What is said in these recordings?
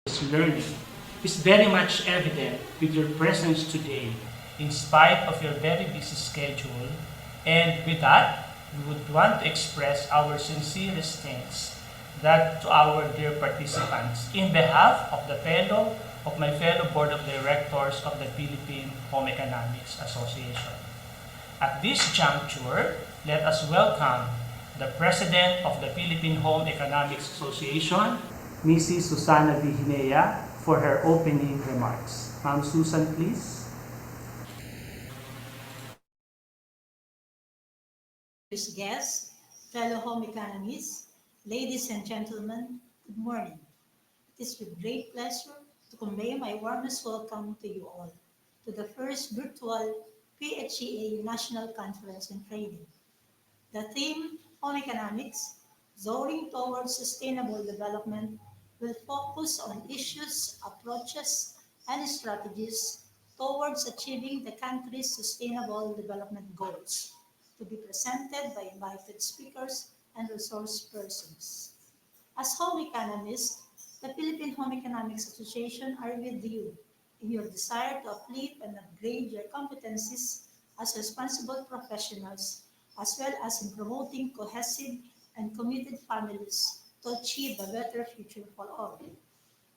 learning is very much evident with your presence today in spite of your very busy schedule. And with that, we would want to express our sincerest thanks that to our dear participants in behalf of my fellow Board of Directors of the Philippine Home Economics Association. At this juncture, let us welcome the President of the Philippine Home Economics Association, Mrs. Susana Vihinea, for her opening remarks. Ma'am Susan, please. Guests, fellow home economists, ladies and gentlemen, good morning. It is with great pleasure to convey my warmest welcome to you all to the first virtual PHEA National Conference and Training. The theme, Home Economics, Soaring Towards Sustainable Development, will focus on issues, approaches, and strategies towards achieving the country's sustainable development goals, to be presented by invited speakers and resource persons. As home economists, the Philippine Home Economics Association are with you in your desire to uplift and upgrade your competencies as responsible professionals, as well as in promoting cohesive and committed families to achieve a better future for all.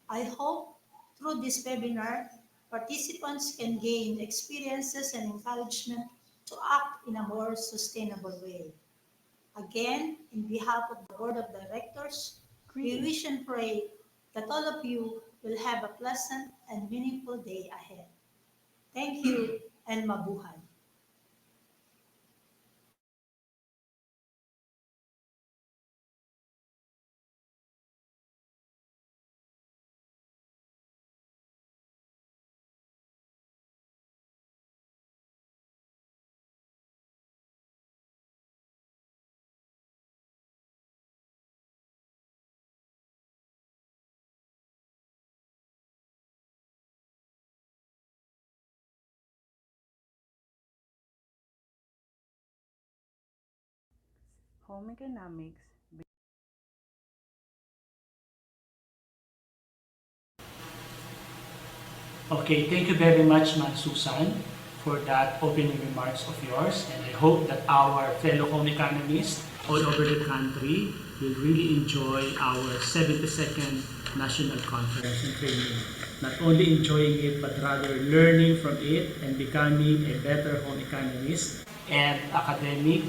I hope through this webinar, participants can gain experiences and encouragement to act in a more sustainable way. Again, in behalf of the Board of Directors, we wish and pray that all of you will have a pleasant and meaningful day ahead. Thank you and mabuhay. Home economics. Okay, thank you very much, Ma'am Susan, for that opening remarks of yours. And I hope that our fellow home economists all over the country will really enjoy our 72nd National Conference and Training. Not only enjoying it, but rather learning from it and becoming a better home economist and academic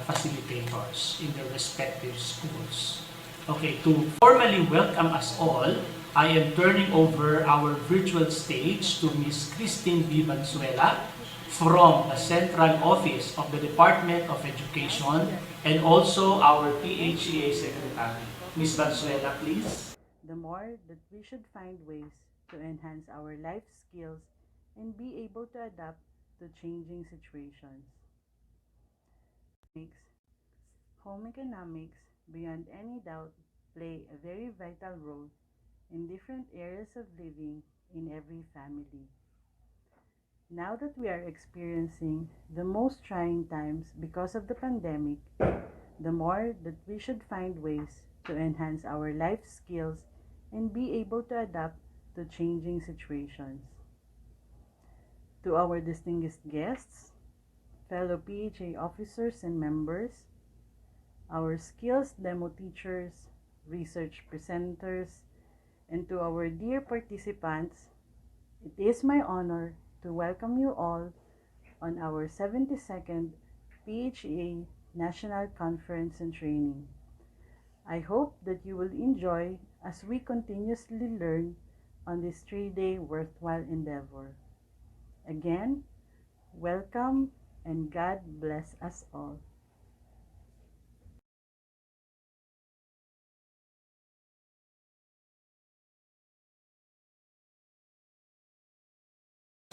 facilitators in their respective schools. Okay, to formally welcome us all, I am turning over our virtual stage to Ms. Christine V. Valenzuela from the Central Office of the Department of Education and also our PHEA Secretary. Ms. Valenzuela, please. The more that we should find ways to enhance our life skills and be able to adapt to changing situations. Home economics, beyond any doubt, play a very vital role in different areas of living in every family. Now that we are experiencing the most trying times because of the pandemic, the more that we should find ways to enhance our life skills and be able to adapt to changing situations. To our distinguished guests, fellow PHA officers and members, our skills demo teachers, research presenters, and to our dear participants, it is my honor to welcome you all on our 72nd PHEA National Conference and Training. I hope that you will enjoy as we continuously learn on this 3-day worthwhile endeavor. Again, welcome and God bless us all.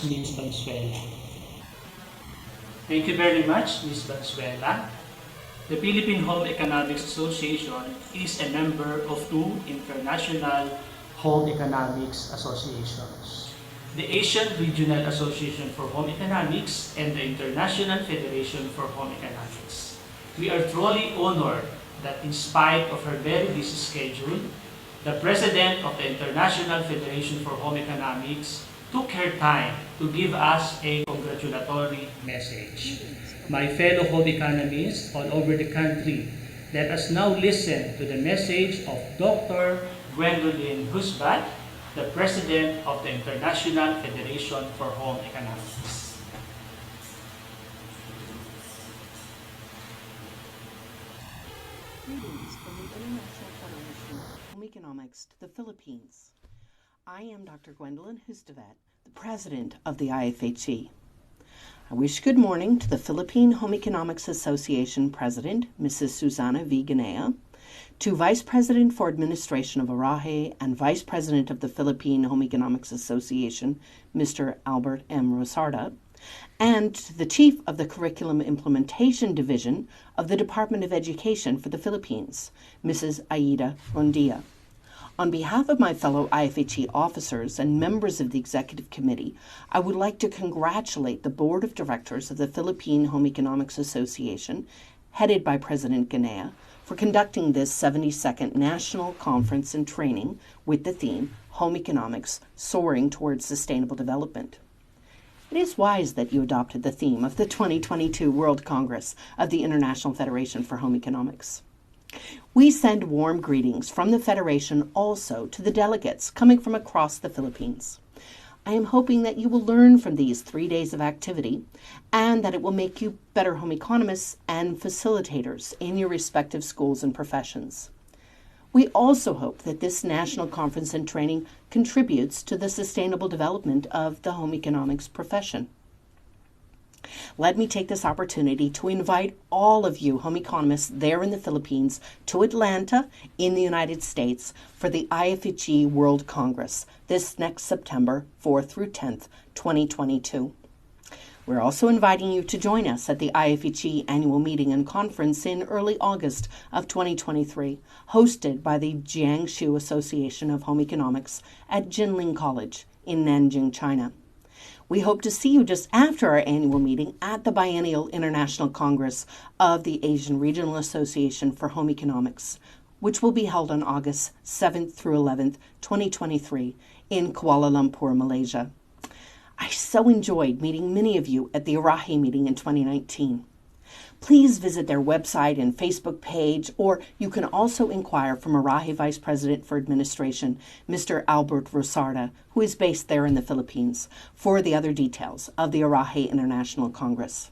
Ms. Valenzuela. Thank you very much, Ms. Valenzuela. The Philippine Home Economics Association is a member of two international home economics associations, the Asian Regional Association for Home Economics and the International Federation for Home Economics. We are truly honored that in spite of her very busy schedule, the President of the International Federation for Home Economics took her time to give us a congratulatory message. My fellow home economists all over the country, let us now listen to the message of Dr. Gwendolyn Husband, the President of the International Federation for Home Economics. Greetings from the International Federation of Home Economics to the Philippines. I am Dr. Gwendolyn Husband, the President of the IFHE. I wish good morning to the Philippine Home Economics Association President, Mrs. Susana V. Ganea, to Vice President for Administration of ARAHE and Vice President of the Philippine Home Economics Association, Mr. Albert M. Rosarda, and to the Chief of the Curriculum Implementation Division of the Department of Education for the Philippines, Mrs. Aida Rondia. On behalf of my fellow IFHE officers and members of the Executive Committee, I would like to congratulate the Board of Directors of the Philippine Home Economics Association, headed by President Ganea, for conducting this 72nd National Conference and Training with the theme, Home Economics, Soaring Towards Sustainable Development. It is wise that you adopted the theme of the 2022 World Congress of the International Federation for Home Economics. We send warm greetings from the Federation also to the delegates coming from across the Philippines. I am hoping that you will learn from these 3 days of activity and that it will make you better home economists and facilitators in your respective schools and professions. We also hope that this national conference and training contributes to the sustainable development of the home economics profession. Let me take this opportunity to invite all of you home economists there in the Philippines to Atlanta in the United States for the IFHE World Congress this next September 4th through 10th, 2022. We're also inviting you to join us at the IFHE Annual Meeting and Conference in early August of 2023, hosted by the Jiangsu Association of Home Economics at Jinling College in Nanjing, China. We hope to see you just after our annual meeting at the Biennial International Congress of the Asian Regional Association for Home Economics, which will be held on August 7th through 11th, 2023 in Kuala Lumpur, Malaysia. I so enjoyed meeting many of you at the ARAHE meeting in 2019. Please visit their website and Facebook page, or you can also inquire from ARAHE Vice President for Administration, Mr. Albert Rosarda, who is based there in the Philippines, for the other details of the ARAHE International Congress.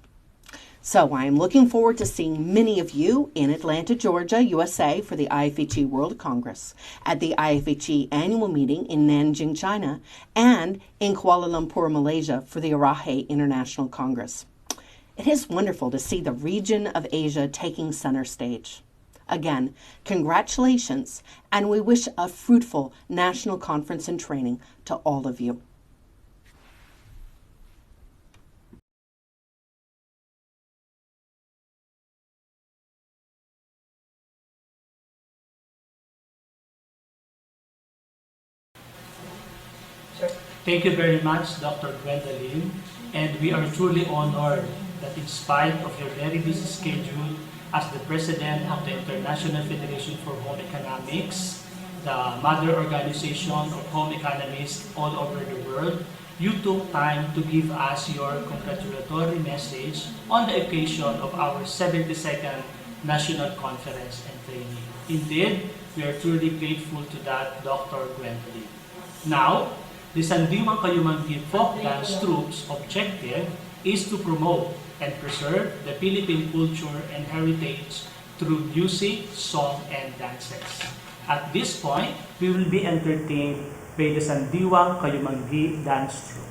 So I am looking forward to seeing many of you in Atlanta, Georgia, USA for the IFHE World Congress, at the IFHE Annual Meeting in Nanjing, China, and in Kuala Lumpur, Malaysia for the ARAHE International Congress. It is wonderful to see the region of Asia taking center stage. Again, congratulations, and we wish a fruitful national conference and training to all of you. Thank you very much, Dr. Gwendolyn, and we are truly honored that in spite of your very busy schedule as the President of the International Federation for Home Economics, the mother organization of home economists all over the world, you took time to give us your congratulatory message on the occasion of our 72nd National Conference and Training. Indeed, we are truly grateful to that, Dr. Gwendolyn. Now, the Sandiwang Kayumanggi Folk Dance Troupe's objective is to promote and preserve the Philippine culture and heritage through music, song, and dances. At this point, we will be entertained by the Sandiwang Kayumanggi Dance Troupe.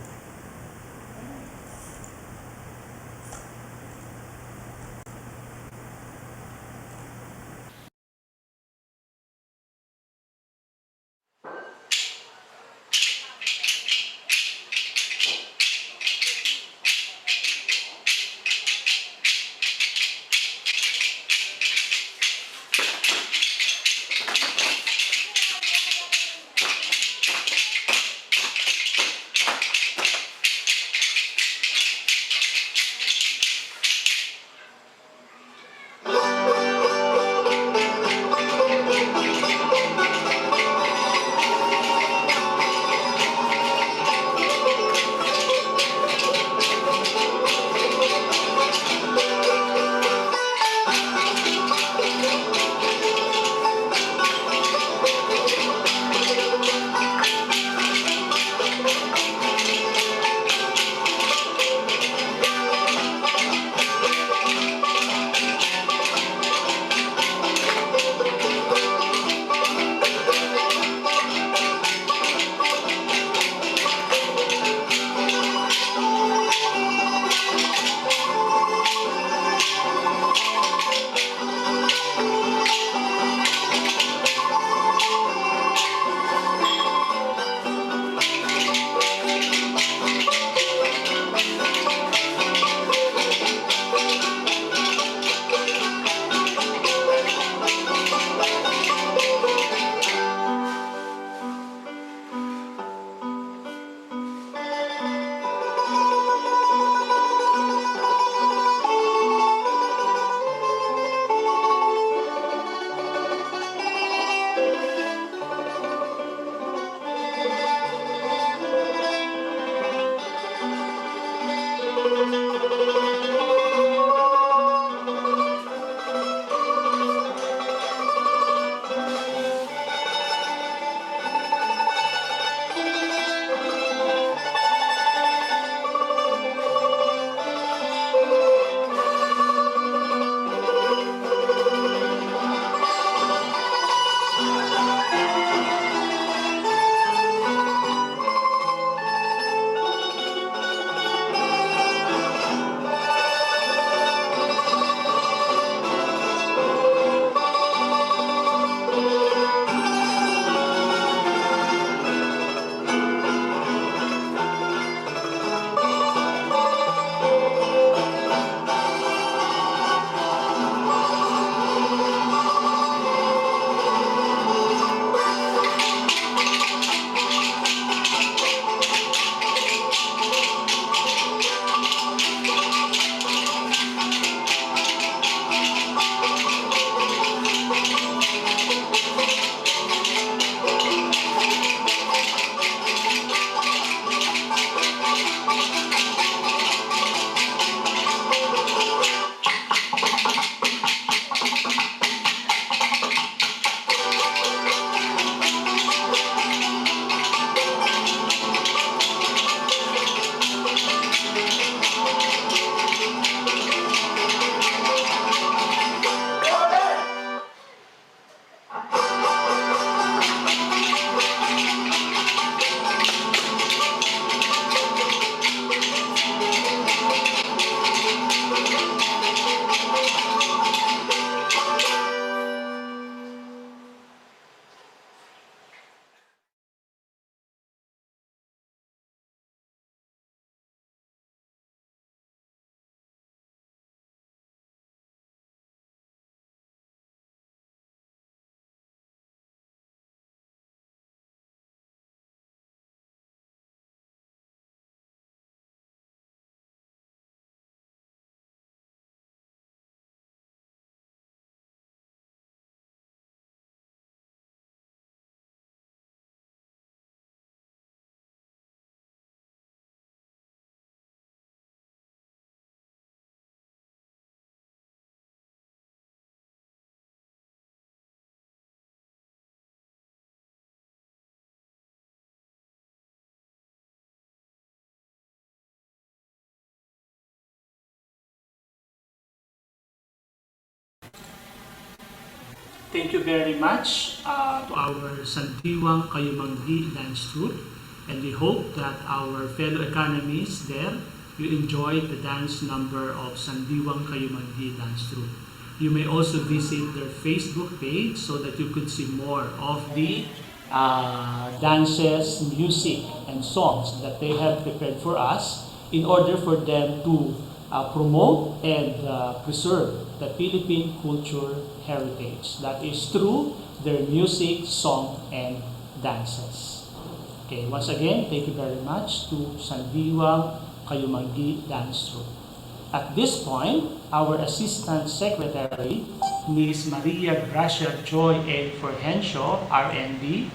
Thank you very much to our Sandiwang Kayumanggi dance troupe, and we hope that our fellow economists there you enjoyed the dance number of Sandiwang Kayumanggi dance troupe. You may also visit their Facebook page so that you could see more of the dances, music, and songs that they have prepared for us in order for them to promote and preserve the Philippine culture heritage. That is through their music, song, and dances. Okay, once again, thank you very much to Sandiwang Kayumanggi Dance Troupe. At this point, our Assistant Secretary, Ms. Maria Gracia Joy A. Forhencio, RND,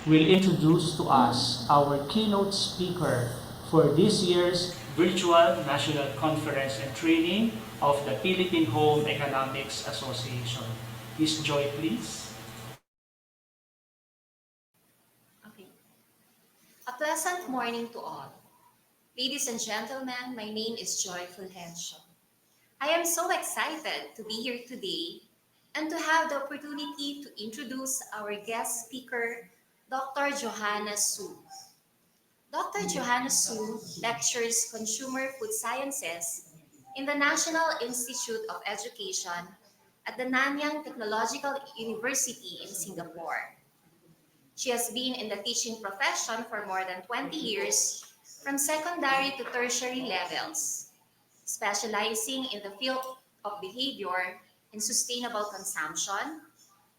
will introduce to us our keynote speaker for this year's Virtual National Conference and Training of the Philippine Home Economics Association. Ms. Joy, please. Okay. A pleasant morning to all. Ladies and gentlemen, my name is Joy Fulgencio. I am so excited to be here today and to have the opportunity to introduce our guest speaker, Dr. Johanna Su. Dr. Johanna Su lectures Consumer Food Sciences in the National Institute of Education at the Nanyang Technological University in Singapore. She has been in the teaching profession for more than 20 years, from secondary to tertiary levels, specializing in the field of behavior in sustainable consumption,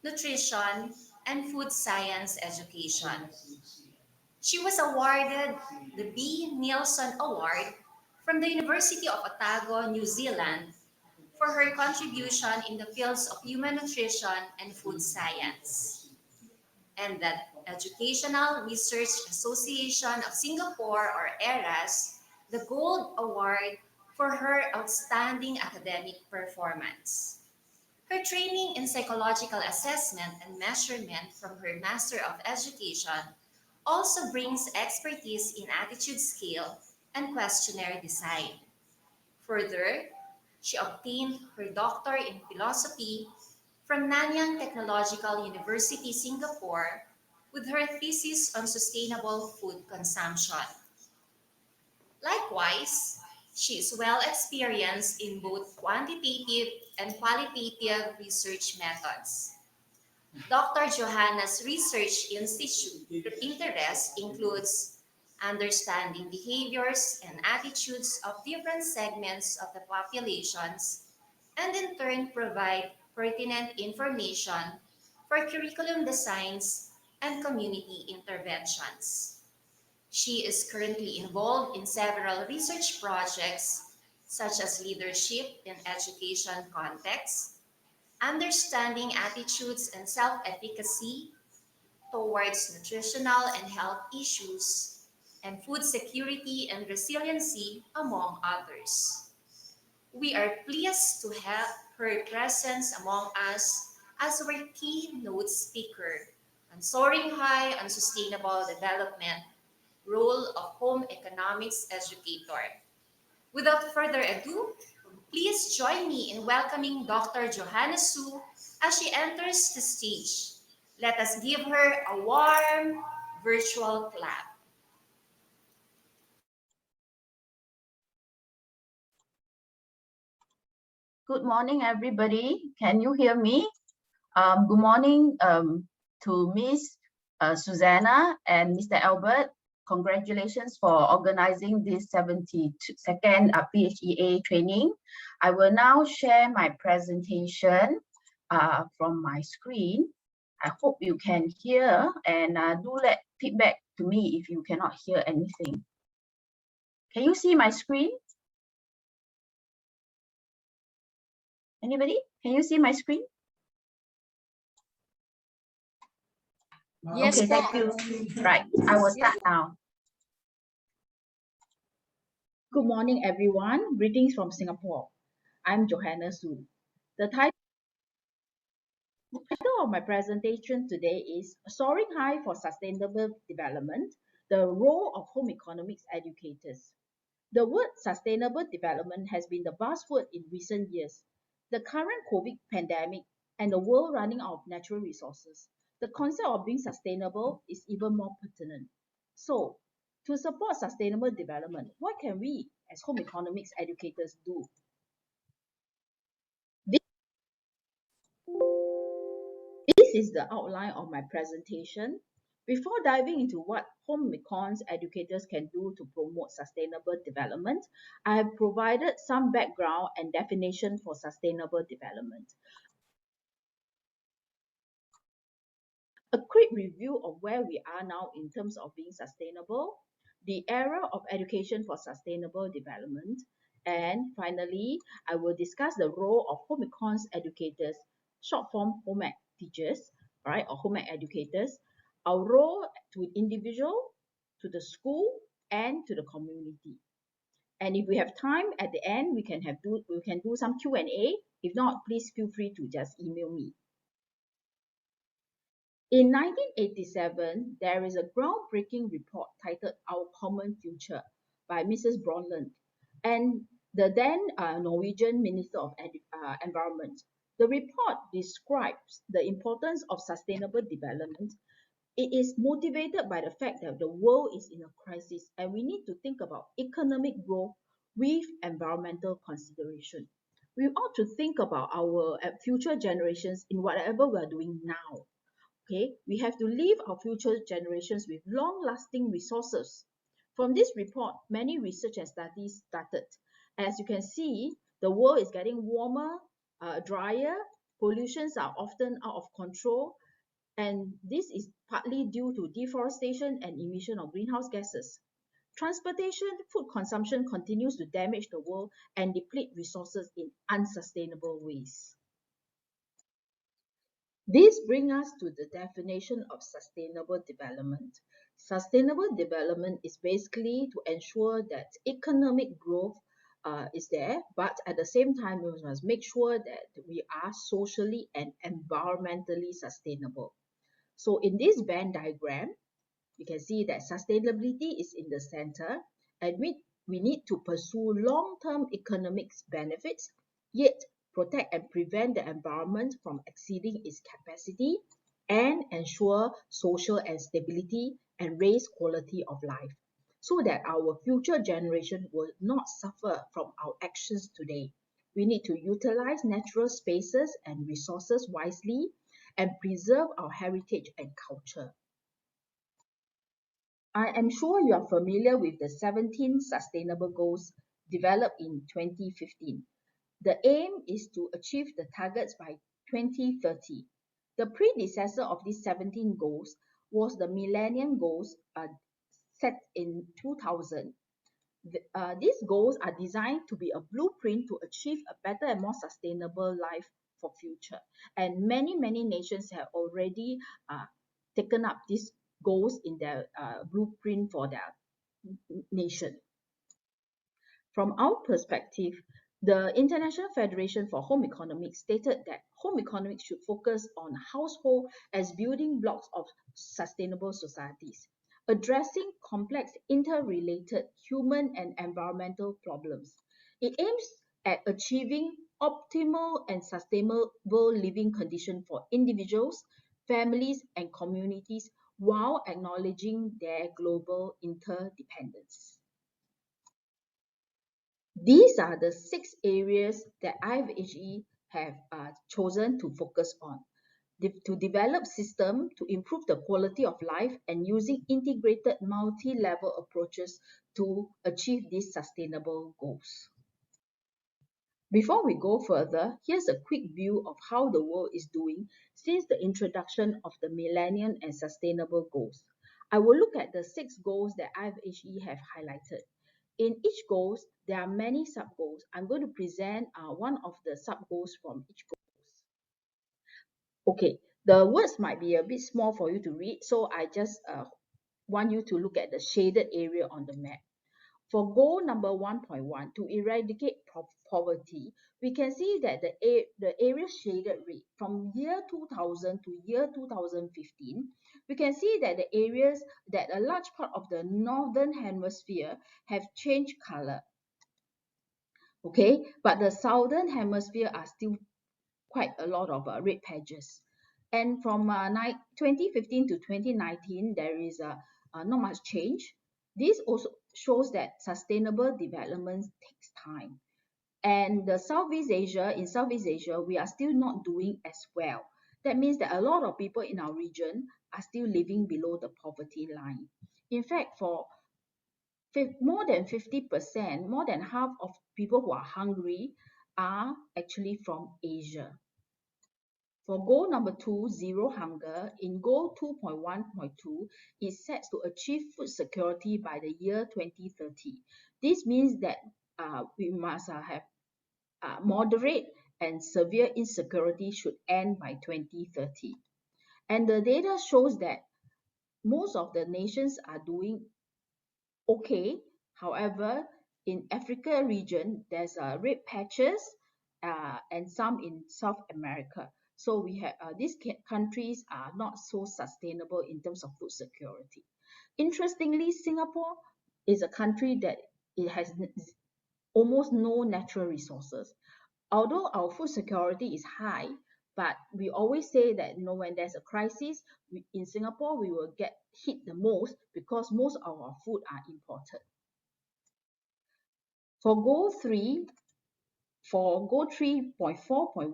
nutrition, and food science education. She was awarded the B. Nielsen Award from the University of Otago, New Zealand, for her contribution in the fields of human nutrition and food science, and the Educational Research Association of Singapore, or ERAS, the Gold Award for her outstanding academic performance. Her training in psychological assessment and measurement from her Master of Education also brings expertise in attitude scale and questionnaire design. Further, she obtained her doctor in philosophy from Nanyang Technological University, Singapore, with her thesis on sustainable food consumption. Likewise, she is well experienced in both quantitative and qualitative research methods. Dr. Johanna's research interest includes understanding behaviors and attitudes of different segments of the populations, and in turn provide pertinent information for curriculum designs and community interventions. She is currently involved in several research projects such as leadership in education contexts, understanding attitudes and self-efficacy towards nutritional and health issues, and food security and resiliency, among others. We are pleased to have her presence among us as our keynote speaker on Soaring High on Sustainable Development, Role of Home Economics Educator. Without further ado, please join me in welcoming Dr. Johanna Su as she enters the stage. Let us give her a warm virtual clap. Good morning, everybody. Can you hear me? Good morning to Miss Susanna and Mr. Albert. Congratulations for organizing this 72nd PHEA training. I will now share my presentation from my screen. I hope you can hear, and do let feedback to me if you cannot hear anything. Can you see my screen? Anybody? Can you see my screen? Yes, okay, thank you. Right, I will start now. Good morning, everyone. Greetings from Singapore. I'm Johanna Su. The title of my presentation today is Soaring High for Sustainable Development, the Role of Home Economics Educators. The word sustainable development has been the buzzword in recent years. The current COVID pandemic and the world running out of natural resources, the concept of being sustainable is even more pertinent. So, to support sustainable development, what can we as home economics educators do? This is the outline of my presentation. Before diving into what home econs educators can do to promote sustainable development, I have provided some background and definition for sustainable development. A quick review of where we are now in terms of being sustainable, the era of education for sustainable development, and finally, I will discuss the role of home econs educators, short form home ec teachers, right, or home ec educators, our role to individual, to the school, and to the community. And if we have time at the end, we can do some Q&A. If not, please feel free to just email me. In 1987, there is a groundbreaking report titled Our Common Future by Mrs. Bronlund and the then Norwegian Minister of Environment. The report describes the importance of sustainable development. It is motivated by the fact that the world is in a crisis and we need to think about economic growth with environmental consideration. We ought to think about our future generations in whatever we are doing now. Okay, we have to leave our future generations with long-lasting resources. From this report, many research and studies started. As you can see, the world is getting warmer, drier, pollutions are often out of control, and this is partly due to deforestation and emission of greenhouse gases. Transportation, food consumption continues to damage the world and deplete resources in unsustainable ways. This brings us to the definition of sustainable development. Sustainable development is basically to ensure that economic growth is there, but at the same time, we must make sure that we are socially and environmentally sustainable. So in this Venn diagram, you can see that sustainability is in the center, and we need to pursue long-term economic benefits, yet protect and prevent the environment from exceeding its capacity and ensure social and stability and raise quality of life so that our future generation will not suffer from our actions today. We need to utilize natural spaces and resources wisely and preserve our heritage and culture. I am sure you are familiar with the 17 Sustainable Goals developed in 2015. The aim is to achieve the targets by 2030. The predecessor of these 17 goals was the Millennium Goals set in 2000. These goals are designed to be a blueprint to achieve a better and more sustainable life for future. And many nations have already taken up these goals in their blueprint for their nation. From our perspective, the International Federation for Home Economics stated that home economics should focus on household as building blocks of sustainable societies, addressing complex interrelated human and environmental problems. It aims at achieving optimal and sustainable living conditions for individuals, families, and communities while acknowledging their global interdependence. These are the 6 areas that IFHE have chosen to focus on. To develop systems to improve the quality of life and using integrated multi-level approaches to achieve these sustainable goals. Before we go further, here's a quick view of how the world is doing since the introduction of the Millennium and Sustainable Goals. I will look at the 6 goals that IFHE have highlighted. In each goals, there are many sub-goals. I'm going to present one of the sub-goals from each goal. Okay, the words might be a bit small for you to read, so I just want you to look at the shaded area on the map. For goal number 1.1, to eradicate poverty, we can see that the area shaded red from year 2000 to year 2015, we can see that the areas that a large part of the northern hemisphere have changed color. Okay, but the southern hemisphere are still quite a lot of red patches. And from 2015 to 2019, there is not much change. This also shows that sustainable development takes time. And in Southeast Asia, we are still not doing as well. That means that a lot of people in our region are still living below the poverty line. In fact, for more than 50%, more than half of people who are hungry are actually from Asia. For goal number 2, zero hunger, in goal 2.1.2, it sets to achieve food security by the year 2030. This means that we must have moderate and severe insecurity should end by 2030. And the data shows that most of the nations are doing okay. However, in Africa region, there's red patches and some in South America. So we have these countries are not so sustainable in terms of food security. Interestingly, Singapore is a country that it has almost no natural resources. Although our food security is high, but we always say that when there's a crisis in Singapore, we will get hit the most because most of our food are imported. For goal 3, for goal 3.4.1,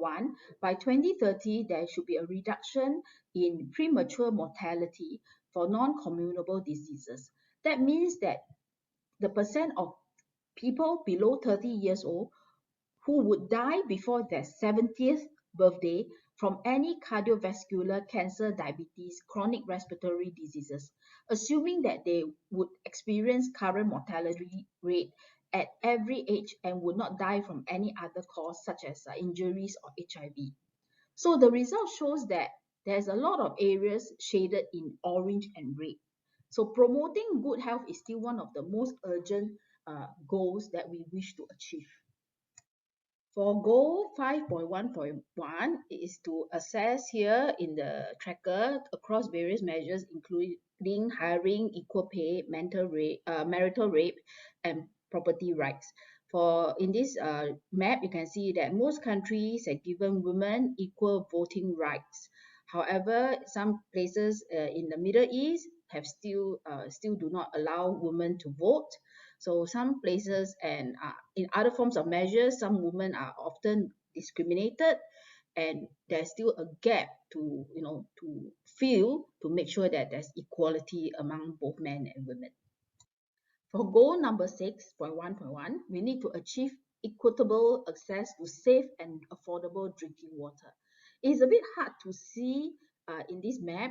by 2030, there should be a reduction in premature mortality for non-communicable diseases. That means that the percent of people below 30 years old who would die before their 70th birthday from any cardiovascular, cancer, diabetes, chronic respiratory diseases, assuming that they would experience current mortality rate at every age and would not die from any other cause such as injuries or HIV. So the result shows that there's a lot of areas shaded in orange and red. So promoting good health is still one of the most urgent goals that we wish to achieve. For goal 5.1.1 is to assess here in the tracker across various measures, including hiring, equal pay, marital rape, and property rights. For in this map, you can see that most countries have given women equal voting rights. However, some places in the Middle East have still do not allow women to vote. So some places and in other forms of measures, some women are often discriminated, and there's still a gap to fill to make sure that there's equality among both men and women. For goal number 6.1.1, we need to achieve equitable access to safe and affordable drinking water. It's a bit hard to see in this map.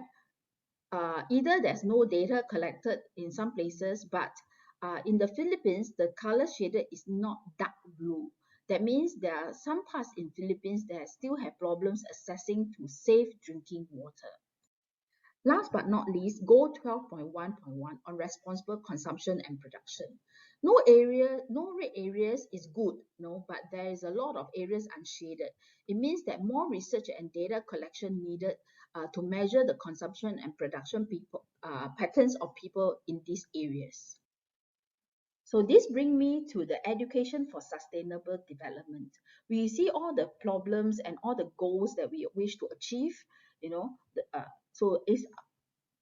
Either there's no data collected in some places, but in the Philippines, the color shaded is not dark blue. That means there are some parts in Philippines that still have problems accessing to safe drinking water. Last but not least, goal 12.1.1 on responsible consumption and production. No red areas is good, but there is a lot of areas unshaded. It means that more research and data collection needed to measure the consumption and production patterns of people in these areas. So this brings me to the education for sustainable development. We see all the problems and all the goals that we wish to achieve,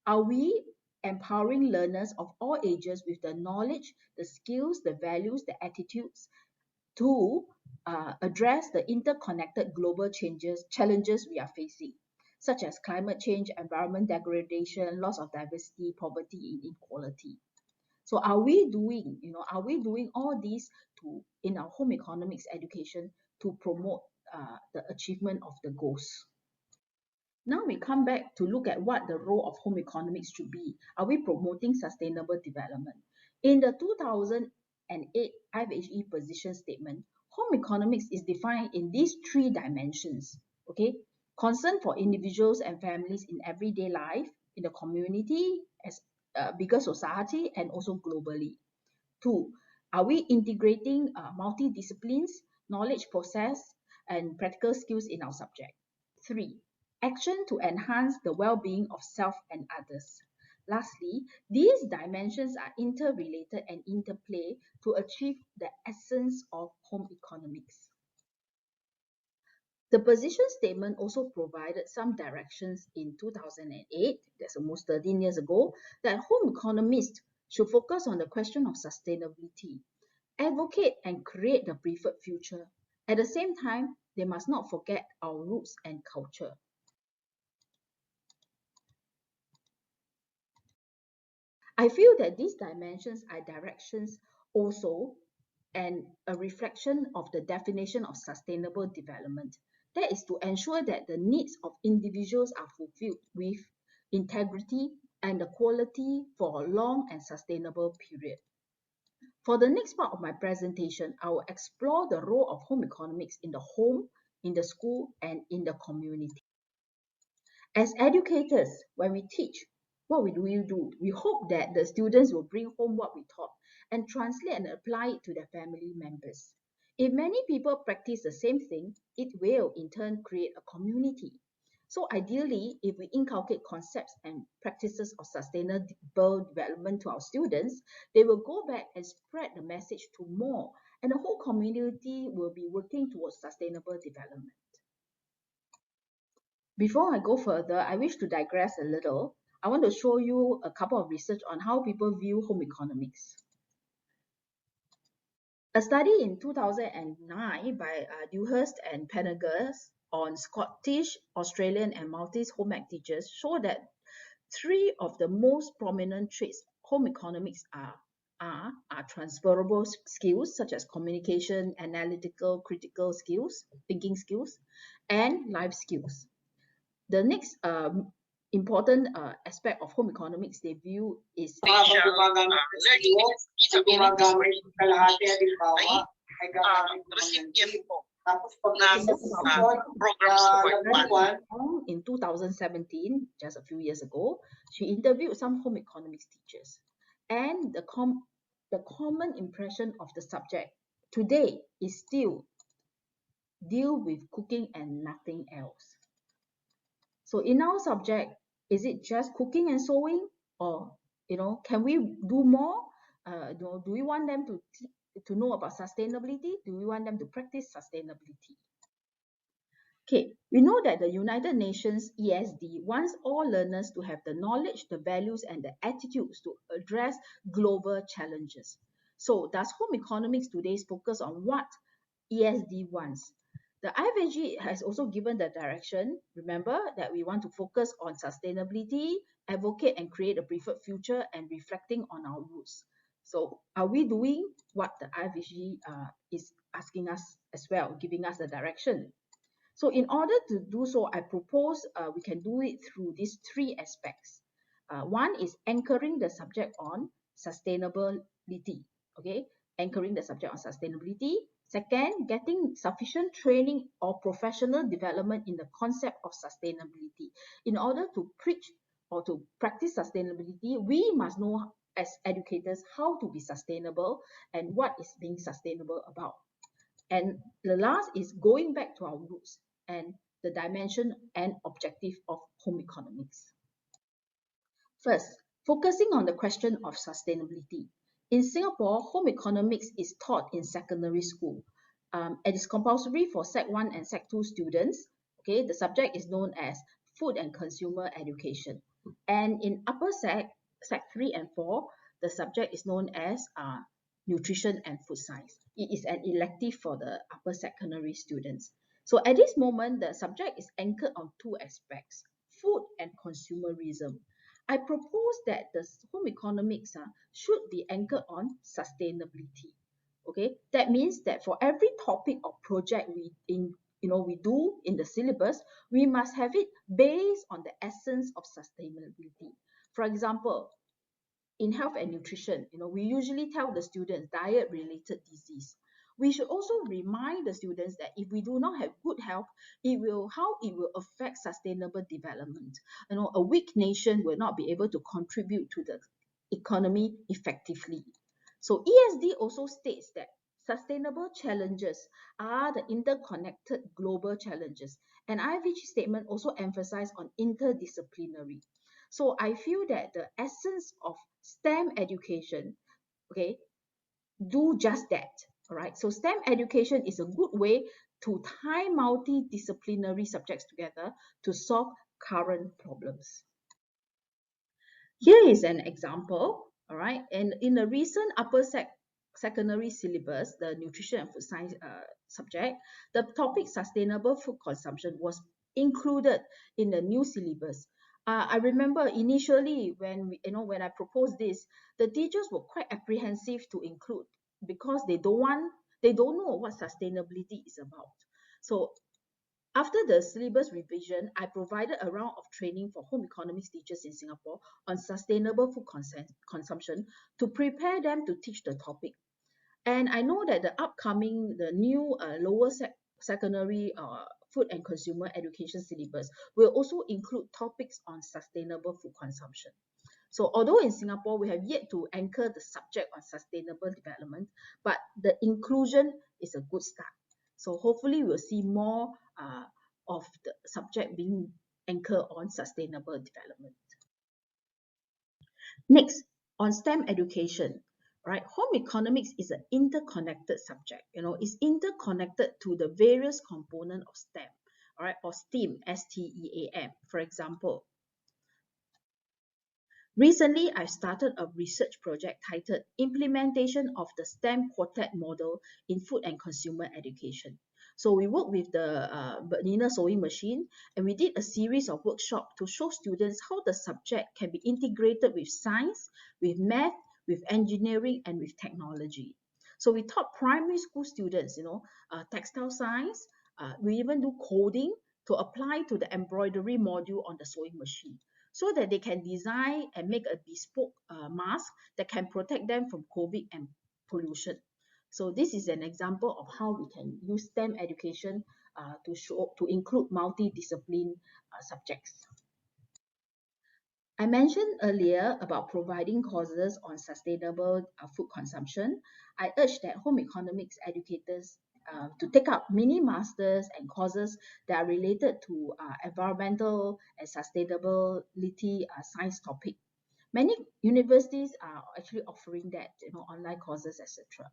are we empowering learners of all ages with the knowledge, the skills, the values, the attitudes to address the interconnected global challenges we are facing, such as climate change, environment degradation, loss of diversity, poverty, and inequality? So are we doing all these in our home economics education to promote the achievement of the goals? Now we come back to look at what the role of home economics should be. Are we promoting sustainable development? In the 2008 FHE position statement, home economics is defined in these 3 dimensions. Okay, concern for individuals and families in everyday life, in the community, as a bigger society, and also globally. 2, are we integrating multidisciplines, knowledge process, and practical skills in our subject? 3, action to enhance the well-being of self and others. Lastly, these dimensions are interrelated and interplay to achieve the essence of home economics. The position statement also provided some directions in 2008, that's almost 13 years ago, that home economists should focus on the question of sustainability, advocate and create the preferred future. At the same time, they must not forget our roots and culture. I feel that these dimensions are directions also and a reflection of the definition of sustainable development. That is to ensure that the needs of individuals are fulfilled with integrity and the quality for a long and sustainable period. For the next part of my presentation, I will explore the role of home economics in the home, in the school, and in the community. As educators, when we teach, what do we do? We hope that the students will bring home what we taught and translate and apply it to their family members. If many people practice the same thing, it will in turn create a community. So ideally, if we inculcate concepts and practices of sustainable development to our students, they will go back and spread the message to more, and the whole community will be working towards sustainable development. Before I go further, I wish to digress a little. I want to show you a couple of research on how people view home economics. A study in 2009 by Dewhurst and Pendergast on Scottish, Australian, and Maltese home ec teachers showed that three of the most prominent traits home economics are transferable skills such as communication, analytical, critical skills, thinking skills, and life skills. The next important aspect of home economics they view is in 2017, just a few years ago, she interviewed some home economics teachers, and the common impression of the subject today is still deal with cooking and nothing else. So in our subject, is it just cooking and sewing, or can we do more? Do we want them to know about sustainability? Do we want them to practice sustainability? Okay, we know that the United Nations ESD wants all learners to have the knowledge, the values, and the attitudes to address global challenges. So does home economics today focus on what ESD wants? The IFHG has also given the direction, remember, that we want to focus on sustainability, advocate and create a preferred future, and reflecting on our roots. So are we doing what the IFHG is asking us as well, giving us the direction? So in order to do so, I propose we can do it through these three aspects. One is anchoring the subject on sustainability, okay? Anchoring the subject on sustainability. Second, getting sufficient training or professional development in the concept of sustainability. In order to preach or to practice sustainability, we must know as educators how to be sustainable and what is being sustainable about. And the last is going back to our roots and the dimension and objective of home economics. First, focusing on the question of sustainability. In Singapore, home economics is taught in secondary school. It is compulsory for Sec 1 and Sec 2 students. Okay, the subject is known as food and consumer education. And in upper Sec 3 and 4, the subject is known as nutrition and food science. It is an elective for the upper secondary students. So at this moment, the subject is anchored on two aspects, food and consumerism. I propose that the home economics should be anchored on sustainability. Okay, that means that for every topic or project we do in the syllabus, we must have it based on the essence of sustainability. For example, in health and nutrition, we usually tell the students diet-related disease. We should also remind the students that if we do not have good health, how it will affect sustainable development. A weak nation will not be able to contribute to the economy effectively. So ESD also states that sustainable challenges are the interconnected global challenges. And IFHG statement also emphasizes on interdisciplinary. So I feel that the essence of STEM education, okay, do just that. All right. So STEM education is a good way to tie multidisciplinary subjects together to solve current problems. Here is an example, all right? And in the recent secondary syllabus, the nutrition and food science subject, the topic sustainable food consumption was included in the new syllabus. I remember initially when I proposed this, the teachers were quite apprehensive to include because they don't know what sustainability is about. So after the syllabus revision, I provided a round of training for home economics teachers in Singapore on sustainable food consumption to prepare them to teach the topic. And I know that the new lower secondary food and consumer education syllabus will also include topics on sustainable food consumption. So although in Singapore we have yet to anchor the subject on sustainable development, but the inclusion is a good start. So hopefully we'll see more of the subject being anchored on sustainable development. Next, on STEM education, right? Home economics is an interconnected subject. It's interconnected to the various components of STEM, all right, or STEAM, STEAM. For example, recently, I started a research project titled Implementation of the STEM Quartet Model in Food and Consumer Education. So we worked with the Bernina sewing machine, and we did a series of workshops to show students how the subject can be integrated with science, with math, with engineering, and with technology. So we taught primary school students, textile science. We even do coding to apply to the embroidery module on the sewing machine, so that they can design and make a bespoke mask that can protect them from COVID and pollution. So this is an example of how we can use STEM education to include multidiscipline subjects. I mentioned earlier about providing courses on sustainable food consumption. I urge that home economics educators to take up mini masters and courses that are related to environmental and sustainability science topic. Many universities are actually offering that, online courses, etc.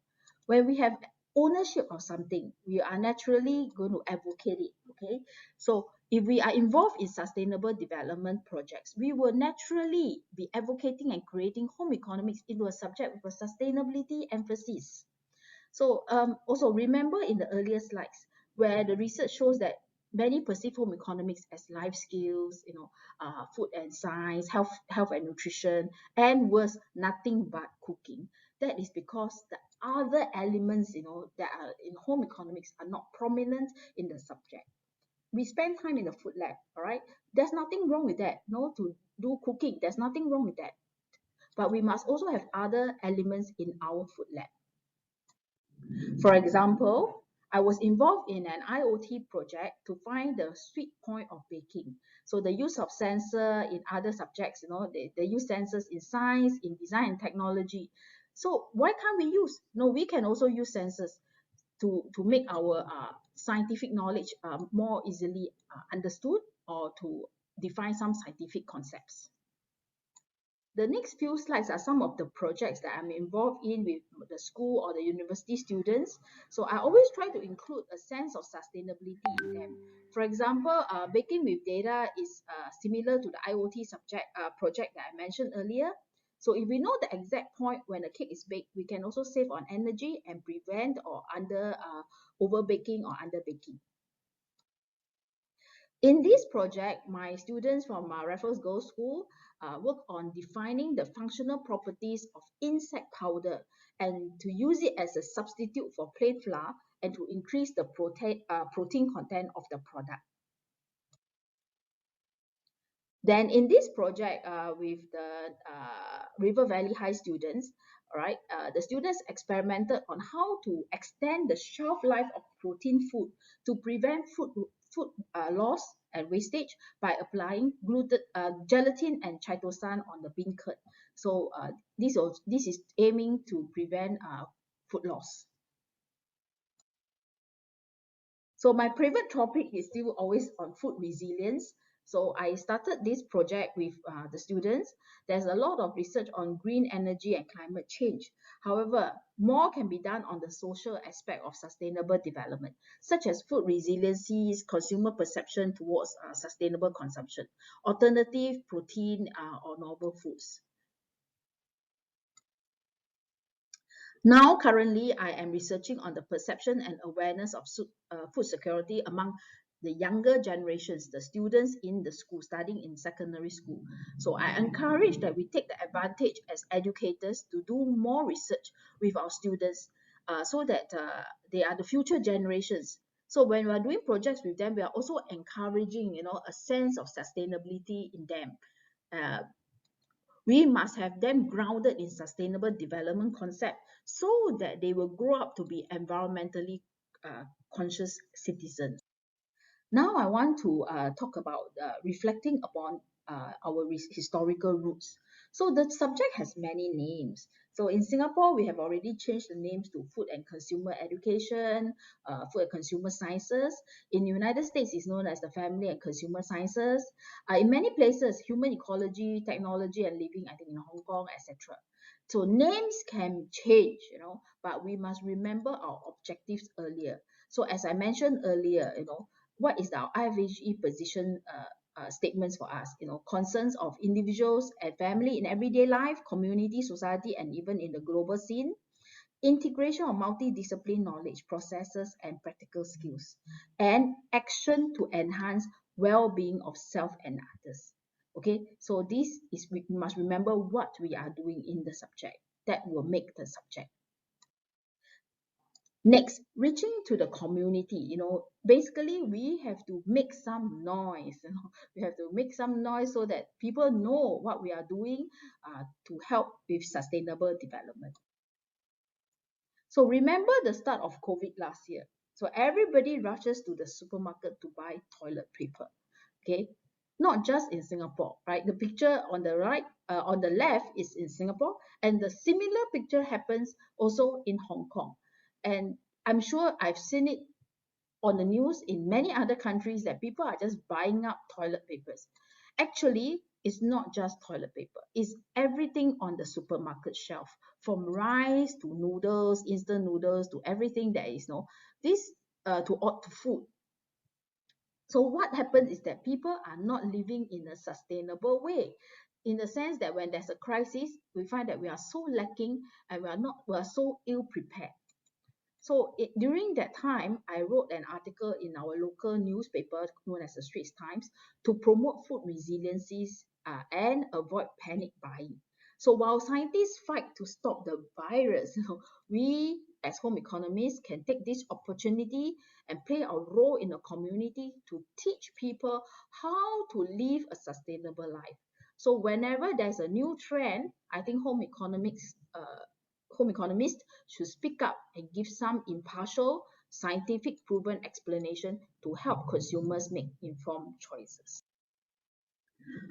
When we have ownership of something, we are naturally going to advocate it. Okay, so if we are involved in sustainable development projects, we will naturally be advocating and creating home economics into a subject with a sustainability emphasis. So also remember in the earlier slides where the research shows that many perceive home economics as life skills, food and science, health and nutrition, and worse, nothing but cooking. That is because the other elements, that are in home economics are not prominent in the subject. We spend time in the food lab, all right? There's nothing wrong with that, to do cooking. There's nothing wrong with that. But we must also have other elements in our food lab. For example, I was involved in an IoT project to find the sweet point of baking. So the use of sensor in other subjects, they use sensors in science, in design and technology. So why can't we use? No, we can also use sensors to make our scientific knowledge more easily understood, or to define some scientific concepts. The next few slides are some of the projects that I'm involved in with the school or the university students. So I always try to include a sense of sustainability in them. For example, baking with data is similar to the IoT project that I mentioned earlier. So if we know the exact point when a cake is baked, we can also save on energy and prevent or over baking or under baking. In this project, my students from Raffles Girls' School work on defining the functional properties of insect powder and to use it as a substitute for plain flour and to increase the protein content of the product. Then in this project with the River Valley High students, right, the students experimented on how to extend the shelf life of protein food to prevent food loss and wastage by applying gelatin and chitosan on the bean curd. So this is aiming to prevent food loss. So my favorite topic is still always on food resilience. So I started this project with the students. There's a lot of research on green energy and climate change. However, more can be done on the social aspect of sustainable development, such as food resiliencies, consumer perception towards sustainable consumption, alternative protein or novel foods. Now, currently, I am researching on the perception and awareness of food security among the younger generations, the students in the school, studying in secondary school. So I encourage that we take the advantage as educators to do more research with our students so that they are the future generations. So when we are doing projects with them, we are also encouraging, a sense of sustainability in them. We must have them grounded in sustainable development concept so that they will grow up to be environmentally conscious citizens. Now I want to talk about reflecting upon our historical roots. So the subject has many names. So in Singapore, we have already changed the names to food and consumer education, food and consumer sciences. In the United States, it's known as the family and consumer sciences. In many places, human ecology, technology and living, I think in Hong Kong, etc. So names can change, but we must remember our objectives earlier. So as I mentioned earlier, what is our IFHE position statements for us? Concerns of individuals and family in everyday life, community, society, and even in the global scene. Integration of multidisciplinary knowledge, processes, and practical skills, and action to enhance well-being of self and others. Okay, so this is, we must remember what we are doing in the subject. That will make the subject. Next, reaching to the community, basically we have to make some noise, we have to make some noise so that people know what we are doing to help with sustainable development. So remember the start of COVID last year. So everybody rushes to the supermarket to buy toilet paper, okay? Not just in Singapore, right? The picture on the right, on the left is in Singapore, and the similar picture happens also in Hong Kong. And I'm sure I've seen it on the news in many other countries that people are just buying up toilet papers. Actually, it's not just toilet paper. It's everything on the supermarket shelf, from rice to noodles, instant noodles, to everything that is, this to food. So what happens is that people are not living in a sustainable way, in the sense that when there's a crisis, we find that we are so lacking and we are so ill prepared. So during that time, I wrote an article in our local newspaper known as the Straits Times to promote food resiliencies and avoid panic buying. So while scientists fight to stop the virus, we as home economists can take this opportunity and play a role in the community to teach people how to live a sustainable life. So whenever there's a new trend, I think home economists should speak up and give some impartial, scientific proven explanation to help consumers make informed choices.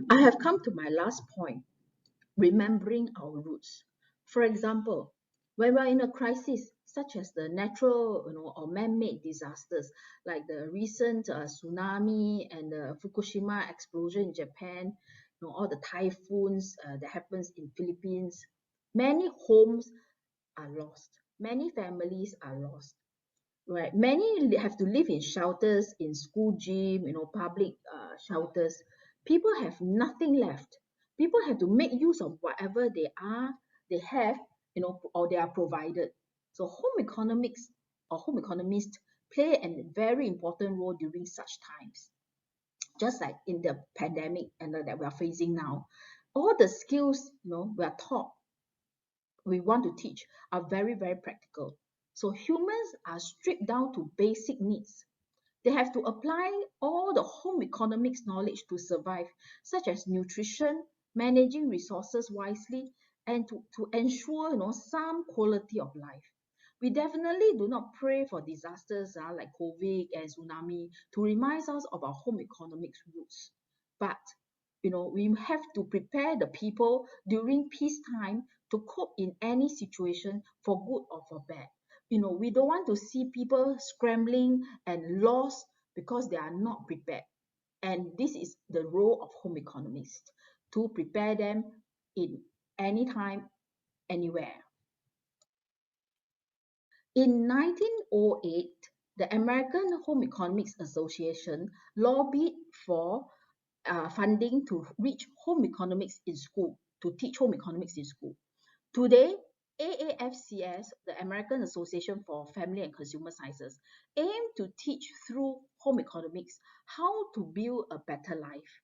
I have come to my last point, remembering our roots. For example, when we're in a crisis, such as the natural or man-made disasters, like the recent tsunami and the Fukushima explosion in Japan, all the typhoons that happens in Philippines, many homes are lost. Many families are lost, right? Many have to live in shelters, in school gym, public shelters. People have nothing left. People have to make use of whatever they have, or they are provided. So home economics or home economists play a very important role during such times. Just like in the pandemic and that we are facing now, all the skills we are taught we want to teach are very, very practical. So humans are stripped down to basic needs. They have to apply all the home economics knowledge to survive, such as nutrition, managing resources wisely, and to ensure some quality of life. We definitely do not pray for disasters like COVID and tsunami to remind us of our home economics roots. But we have to prepare the people during peacetime to cope in any situation for good or for bad. We don't want to see people scrambling and lost because they are not prepared. And this is the role of home economists, to prepare them in any time, anywhere. In 1908, the American Home Economics Association lobbied for funding to reach home economics in school, to teach home economics in school. Today, AAFCS, the American Association for Family and Consumer Sciences, aim to teach through home economics how to build a better life,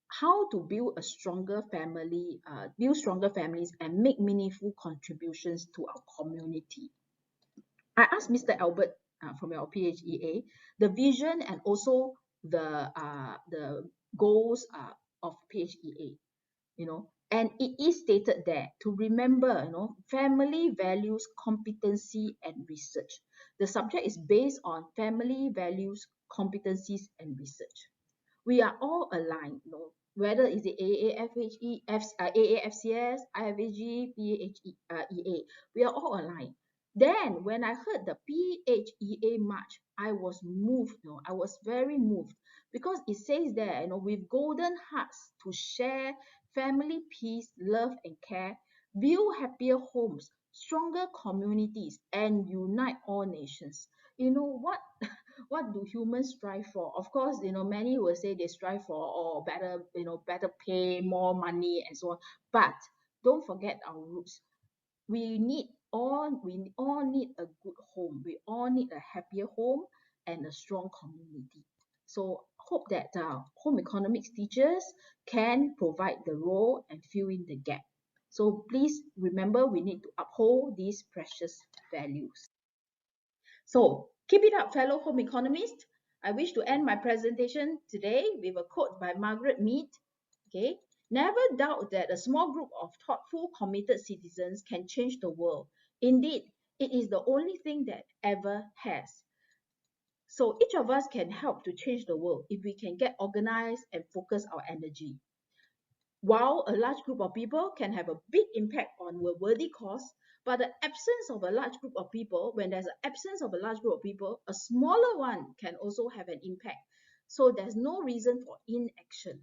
how to build a stronger family, build stronger families, and make meaningful contributions to our community. I asked Mr. Albert from your PHEA the vision and also the goals of PHEA, and it is stated there to remember, family values, competency, and research. The subject is based on family values, competencies, and research. We are all aligned, whether it's the AAFCS, IFAG, PHEA, we are all aligned. Then, when I heard the PHEA march, I was moved. I was very moved because it says there, with golden hearts to share family, peace, love, and care, build happier homes, stronger communities, and unite all nations. What do humans strive for? Of course, many will say they strive for better, better pay, more money, and so on. But don't forget our roots. We all need a good home. We all need a happier home and a strong community. So hope that home economics teachers can provide the role and fill in the gap. So please remember, we need to uphold these precious values. So keep it up, fellow home economists. I wish to end my presentation today with a quote by Margaret Mead. Okay, never doubt that a small group of thoughtful, committed citizens can change the world. Indeed, it is the only thing that ever has. So each of us can help to change the world if we can get organized and focus our energy. While a large group of people can have a big impact on a worthy cause, but the absence of a large group of people, when there's an absence of a large group of people, a smaller one can also have an impact. So there's no reason for inaction.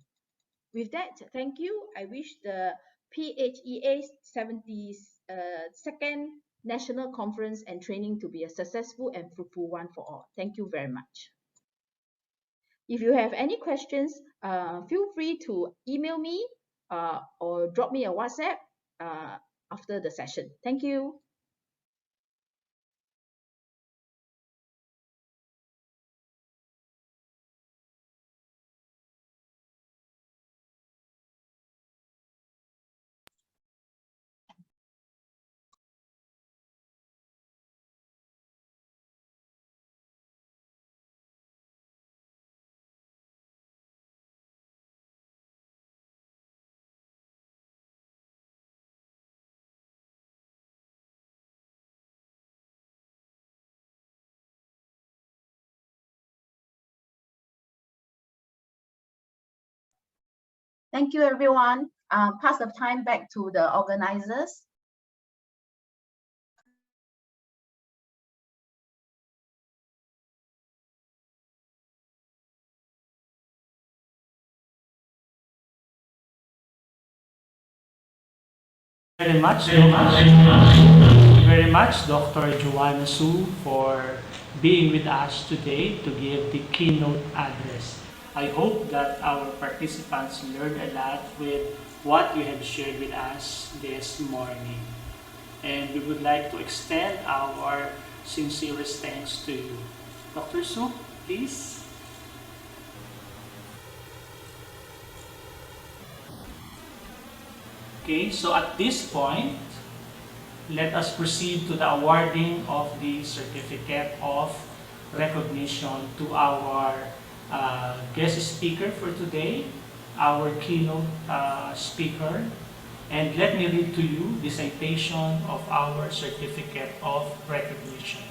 With that, thank you. I wish the PHEA 72nd National Conference and Training to be a successful and fruitful one for all. Thank you very much. If you have any questions, feel free to email me or drop me a WhatsApp after the session. Thank you. Thank you, everyone. Pass the time back to the organizers. Very much, very much, Dr. Joanna Su, for being with us today to give the keynote address. I hope that our participants learned a lot with what you have shared with us this morning. And we would like to extend our sincerest thanks to you. Dr. Su, please. Okay, so at this point, let us proceed to the awarding of the Certificate of Recognition to our guest speaker for today, our keynote speaker. And let me read to you the citation of our Certificate of Recognition.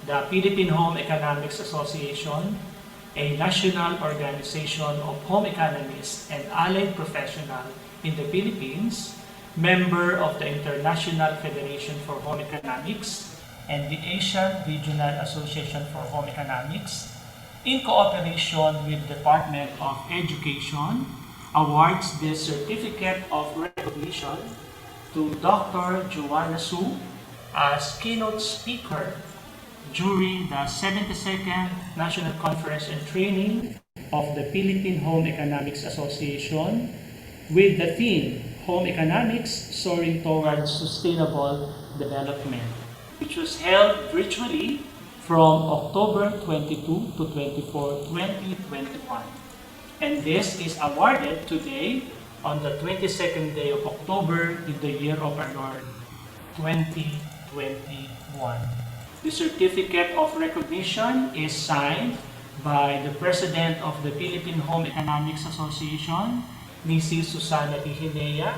The Philippine Home Economics Association, a national organization of home economists and allied professionals in the Philippines, member of the International Federation for Home Economics and the Asian Regional Association for Home Economics, in cooperation with the Department of Education, awards this Certificate of Recognition to Dr. Joanna Su as keynote speaker during the 72nd National Conference and Training of the Philippine Home Economics Association with the theme Home Economics Soaring Towards Sustainable Development, which was held virtually from October 22 to 24, 2021. And this is awarded today on the 22nd day of October in the year of our Lord 2021. The certificate of recognition is signed by the President of the Philippine Home Economics Association, Mrs. Susana Tihinea,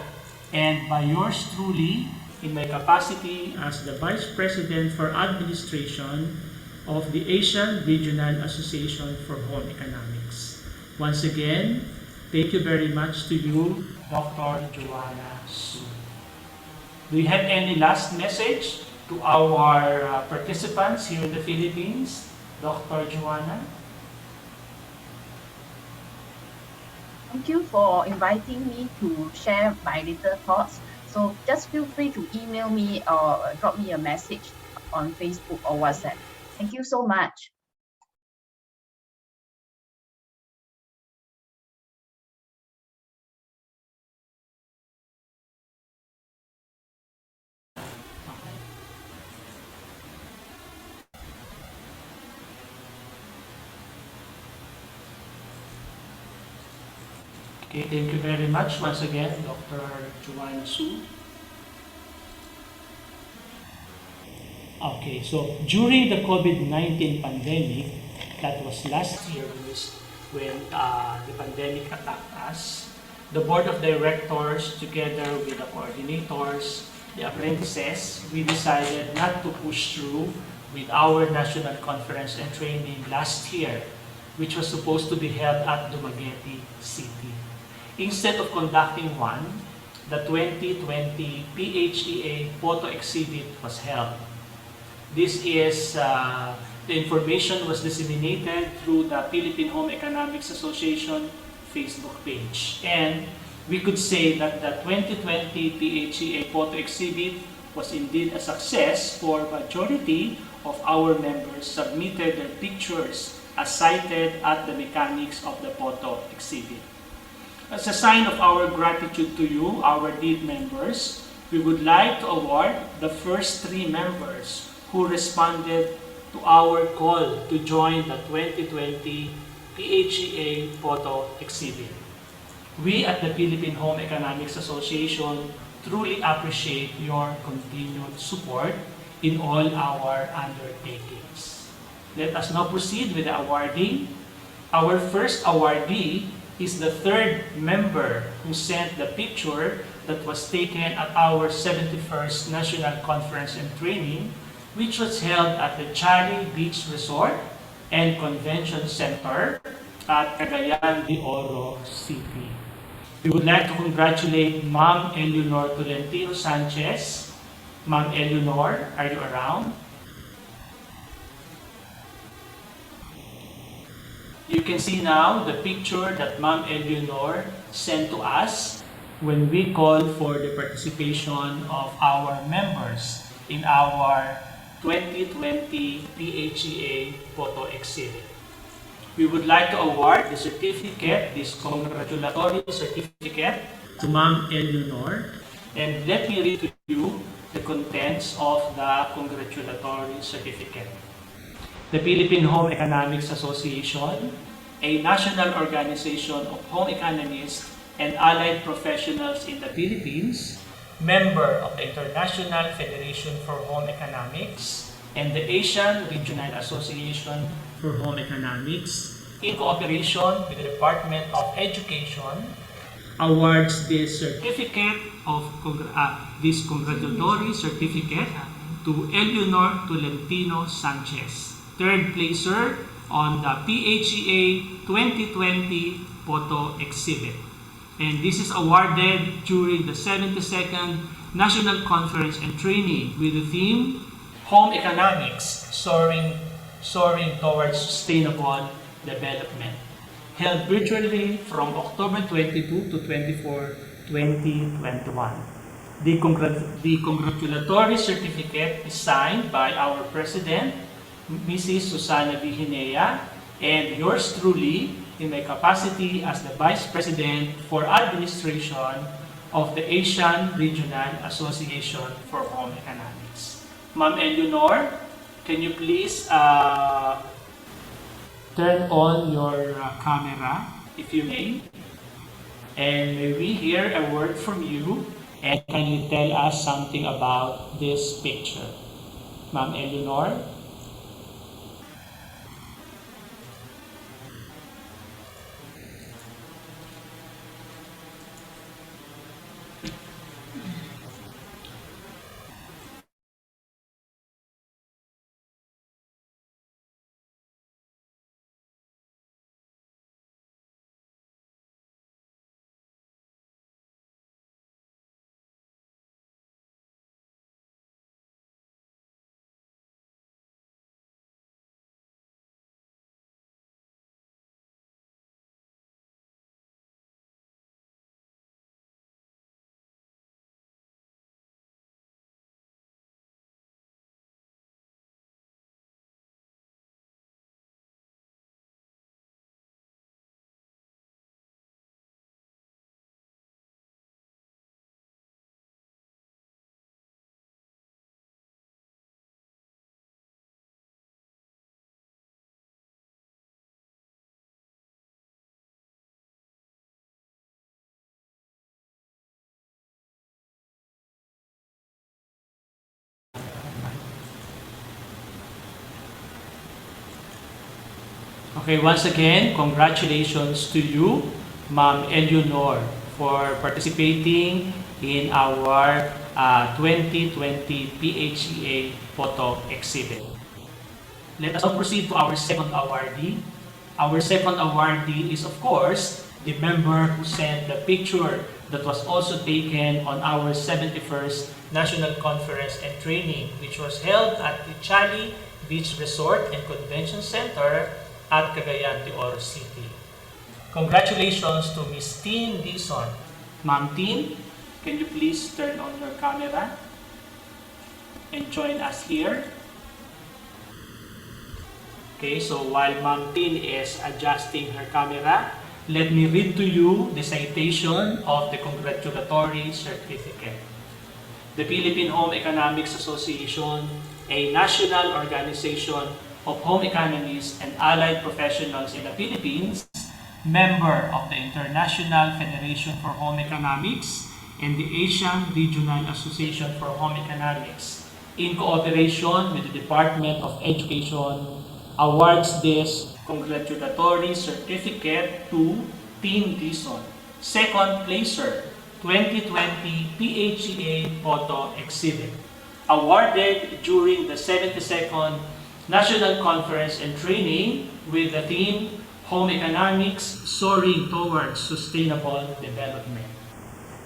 and by yours truly in my capacity as the Vice President for Administration of the Asian Regional Association for Home Economics. Once again, thank you very much to you, Dr. Joanna Su. Do you have any last message to our participants here in the Philippines, Dr. Joanna? Thank you for inviting me to share my little thoughts. So just feel free to email me or drop me a message on Facebook or WhatsApp. Thank you so much. Okay, thank you very much once again, Dr. Joanna Su. Okay, so during the COVID-19 pandemic, that was last year when the pandemic attacked us, the board of directors, together with the coordinators, the apprentices, we decided not to push through with our national conference and training last year, which was supposed to be held at Dumaguete City. Instead of conducting one, the 2020 PHEA photo exhibit was held. This is, the information was disseminated through the Philippine Home Economics Association Facebook page. And we could say that the 2020 PHEA photo exhibit was indeed a success, for majority of our members submitted their pictures as cited at the mechanics of the photo exhibit. As a sign of our gratitude to you, our lead members, we would like to award the first 3 members who responded to our call to join the 2020 PHEA photo exhibit. We at the Philippine Home Economics Association truly appreciate your continued support in all our undertakings. Let us now proceed with the awarding. Our first awardee is the 3rd member who sent the picture that was taken at our 71st National Conference and Training, which was held at the Chari Beach Resort and Convention Center at Cagayan de Oro City. We would like to congratulate Ma'am Eleanor Tolentino Sanchez. Ma'am Eleanor, are you around? You can see now the picture that Ma'am Eleanor sent to us when we called for the participation of our members in our 2020 PHEA photo exhibit. We would like to award the certificate, this congratulatory certificate, to Ma'am Eleanor. And let me read to you the contents of the congratulatory certificate. The Philippine Home Economics Association, a national organization of home economists and allied professionals in the Philippines, member of the International Federation for Home Economics and the Asian Regional Association for Home Economics, in cooperation with the Department of Education, awards this certificate of this congratulatory certificate to Eleanor Tolentino Sanchez, 3rd placer on the PHEA 2020 photo exhibit. And this is awarded during the 72nd National Conference and Training with the theme Home Economics Soaring Towards Sustainable Development, held virtually from October 22 to 24, 2021. The congratulatory certificate is signed by our President, Mrs. Susana Vihinea, and yours truly in my capacity as the Vice President for Administration of the Asian Regional Association for Home Economics. Ma'am Eleanor, can you please turn on your camera, if you may? And may we hear a word from you, and can you tell us something about this picture? Ma'am Eleanor? Okay, once again, congratulations to you, Ma'am Eleanor, for participating in our 2020 PHEA photo exhibit. Let us now proceed to our second awardee. Our second awardee is, of course, the member who sent the picture that was also taken on our 71st National Conference and Training, which was held at the Chali Beach Resort and Convention Center at Cagayan de Oro City. Congratulations to Miss Tin Dizon. Ma'am Tin, can you please turn on your camera and join us here? Okay, so while Ma'am Tin is adjusting her camera, let me read to you the citation of the congratulatory certificate. The Philippine Home Economics Association, a national organization of home economists and allied professionals in the Philippines, member of the International Federation for Home Economics and the Asian Regional Association for Home Economics, in cooperation with the Department of Education, awards this congratulatory certificate to Tin Dizon, second placer, 2020 PHEA photo exhibit, awarded during the 72nd National Conference and Training with the theme Home Economics Soaring Towards Sustainable Development,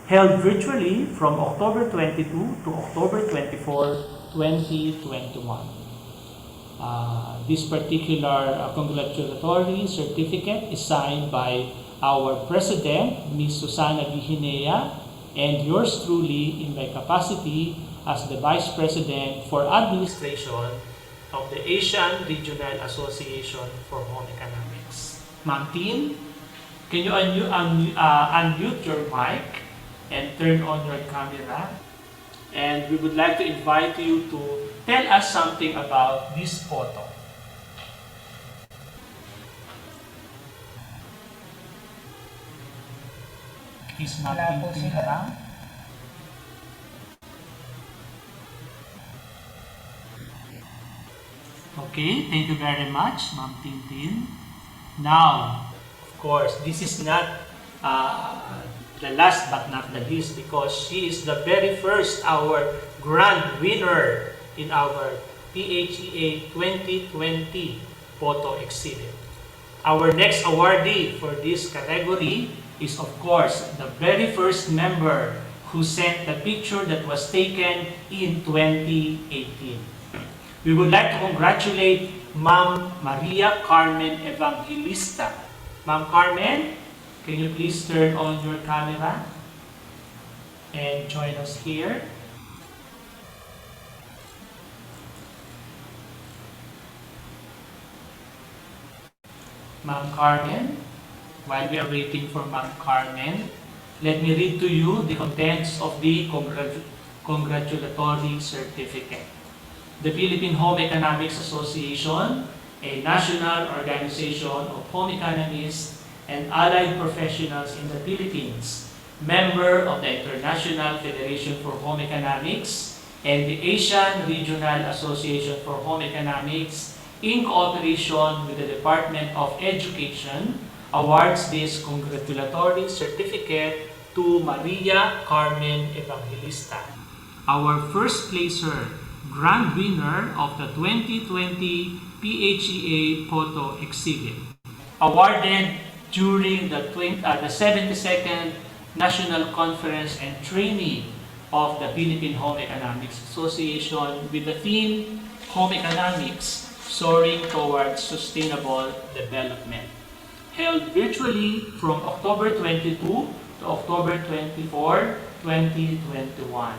held virtually from October 22 to October 24, 2021. This particular congratulatory certificate is signed by our President, Ms. Susana Vihinea, and yours truly in my capacity as the Vice President for Administration of the Asian Regional Association for Home Economics. Ma'am Tin, can you unmute your mic and turn on your camera? And we would like to invite you to tell us something about this photo. He's not tilting around. Okay, thank you very much, Ma'am Tintin. Now, of course, this is not the last but not the least, because she is the very first, our grand winner in our PHEA 2020 photo exhibit. Our next awardee for this category is, of course, the very first member who sent the picture that was taken in 2018. We would like to congratulate Ma'am Maria Carmen Evangelista. Ma'am Carmen, can you please turn on your camera and join us here? Ma'am Carmen, while we are waiting for Ma'am Carmen, let me read to you the contents of the congratulatory certificate. The Philippine Home Economics Association, a national organization of home economists and allied professionals in the Philippines, member of the International Federation for Home Economics and the Asian Regional Association for Home Economics, in cooperation with the Department of Education, awards this congratulatory certificate to Maria Carmen Evangelista, our first placer, grand winner of the 2020 PHEA photo exhibit, awarded during the 72nd National Conference and Training of the Philippine Home Economics Association with the theme Home Economics, Soaring Towards Sustainable Development, held virtually from October 22 to October 24, 2021.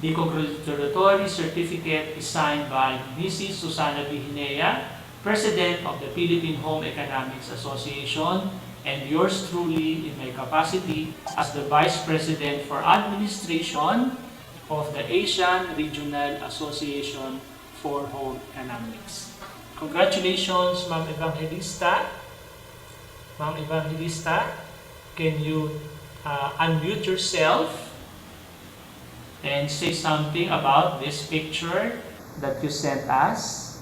The congratulatory certificate is signed by Mrs. Susana Vihinea, President of the Philippine Home Economics Association, and yours truly in my capacity as the Vice President for Administration of the Asian Regional Association for Home Economics. Congratulations, Ma'am Evangelista. Ma'am Evangelista, can you unmute yourself and say something about this picture that you sent us?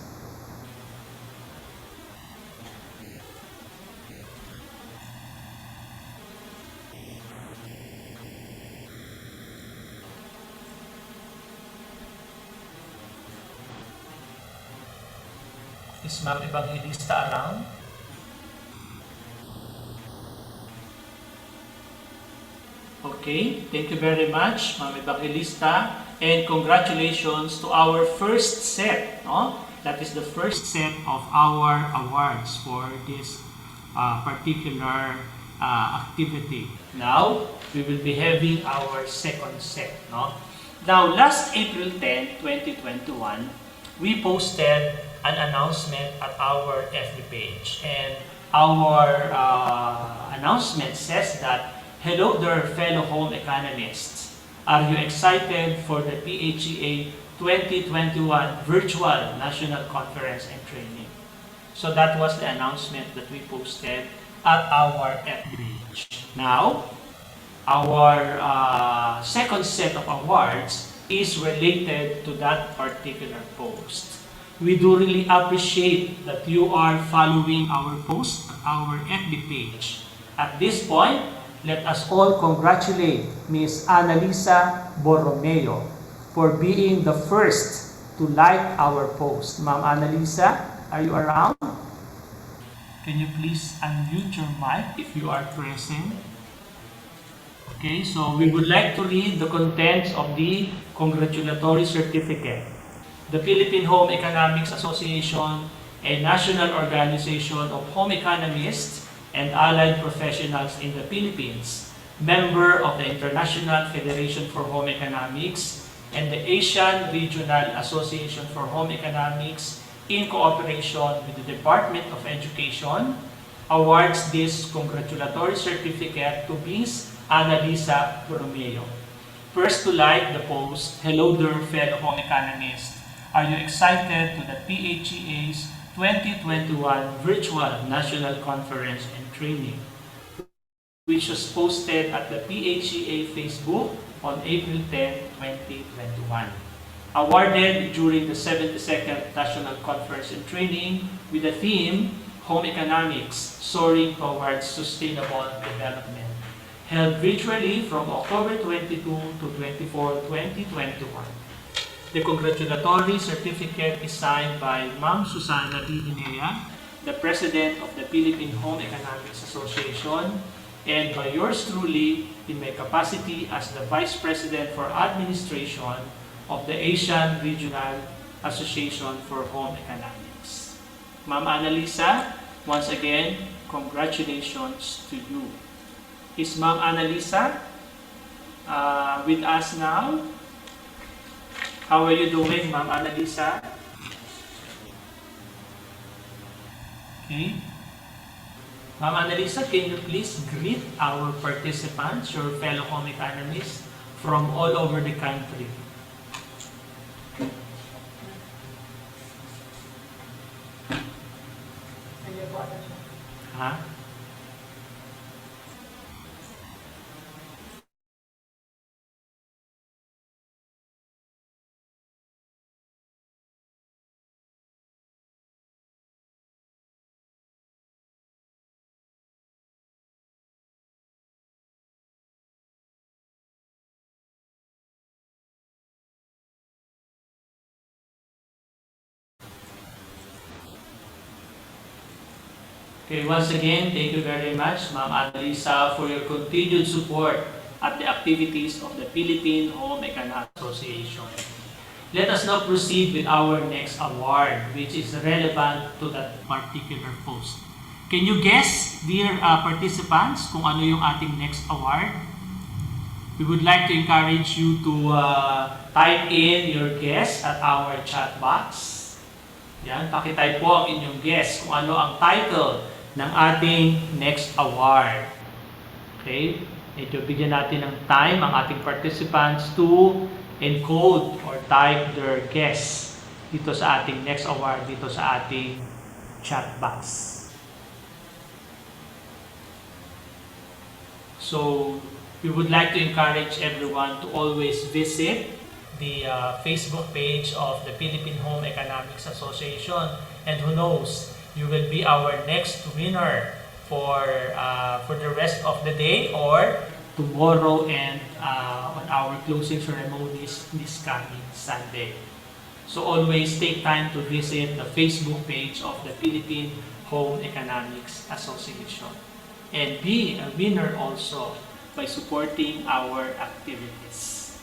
Is Ma'am Evangelista around? Okay, thank you very much, Ma'am Evangelista, and congratulations to our first set. No? That is the first set of our awards for this particular activity. Now, we will be having our second set. No? Now, last April 10, 2021, we posted an announcement at our FB page, and our announcement says that, hello there, fellow home economists. Are you excited for the PHEA 2021 Virtual National Conference and Training? So that was the announcement that we posted at our FB page. Now, our second set of awards is related to that particular post. We do really appreciate that you are following our post, our FB page. At this point, let us all congratulate Ms. Annalisa Borromeo for being the first to like our post. Ma'am Annalisa, are you around? Can you please unmute your mic if you are present? Okay, so we would like to read the contents of the congratulatory certificate. The Philippine Home Economics Association, a national organization of home economists and allied professionals in the Philippines, member of the International Federation for Home Economics and the Asian Regional Association for Home Economics, in cooperation with the Department of Education, awards this congratulatory certificate to Ms. Annalisa Borromeo. First to like the post, hello there, fellow home economists. Are you excited to the PHEA's 2021 Virtual National Conference and Training, which was posted at the PHEA Facebook on April 10, 2021. Awarded during the 72nd National Conference and Training with the theme Home Economics, Soaring Towards Sustainable Development, held virtually from October 22 to 24, 2021. The congratulatory certificate is signed by Ma'am Susana Vihinea, the President of the Philippine Home Economics Association, and by yours truly in my capacity as the Vice President for Administration of the Asian Regional Association for Home Economics. Ma'am Annalisa, once again, congratulations to you. Is Ma'am Annalisa with us now? How are you doing, Ma'am Annalisa? Okay. Ma'am Annalisa, can you please greet our participants, your fellow home economists from all over the country? Ha? Okay, once again, thank you very much, Ma'am Annalisa, for your continued support at the activities of the Philippine Home Economics Association. Let us now proceed with our next award, which is relevant to that particular post. Can you guess, dear participants, kung ano yung ating next award? We would like to encourage you to type in your guess at our chat box. Yan, pakitype po ang inyong guess kung ano ang title ng ating next award. Okay? Medyo bigyan natin ng time ang ating participants to encode or type their guess dito sa ating next award, dito sa ating chat box. So, we would like to encourage everyone to always visit the Facebook page of the Philippine Home Economics Association, and who knows, you will be our next winner for the rest of the day or tomorrow and on our closing ceremonies this coming Sunday. So always take time to visit the Facebook page of the Philippine Home Economics Association and be a winner also by supporting our activities.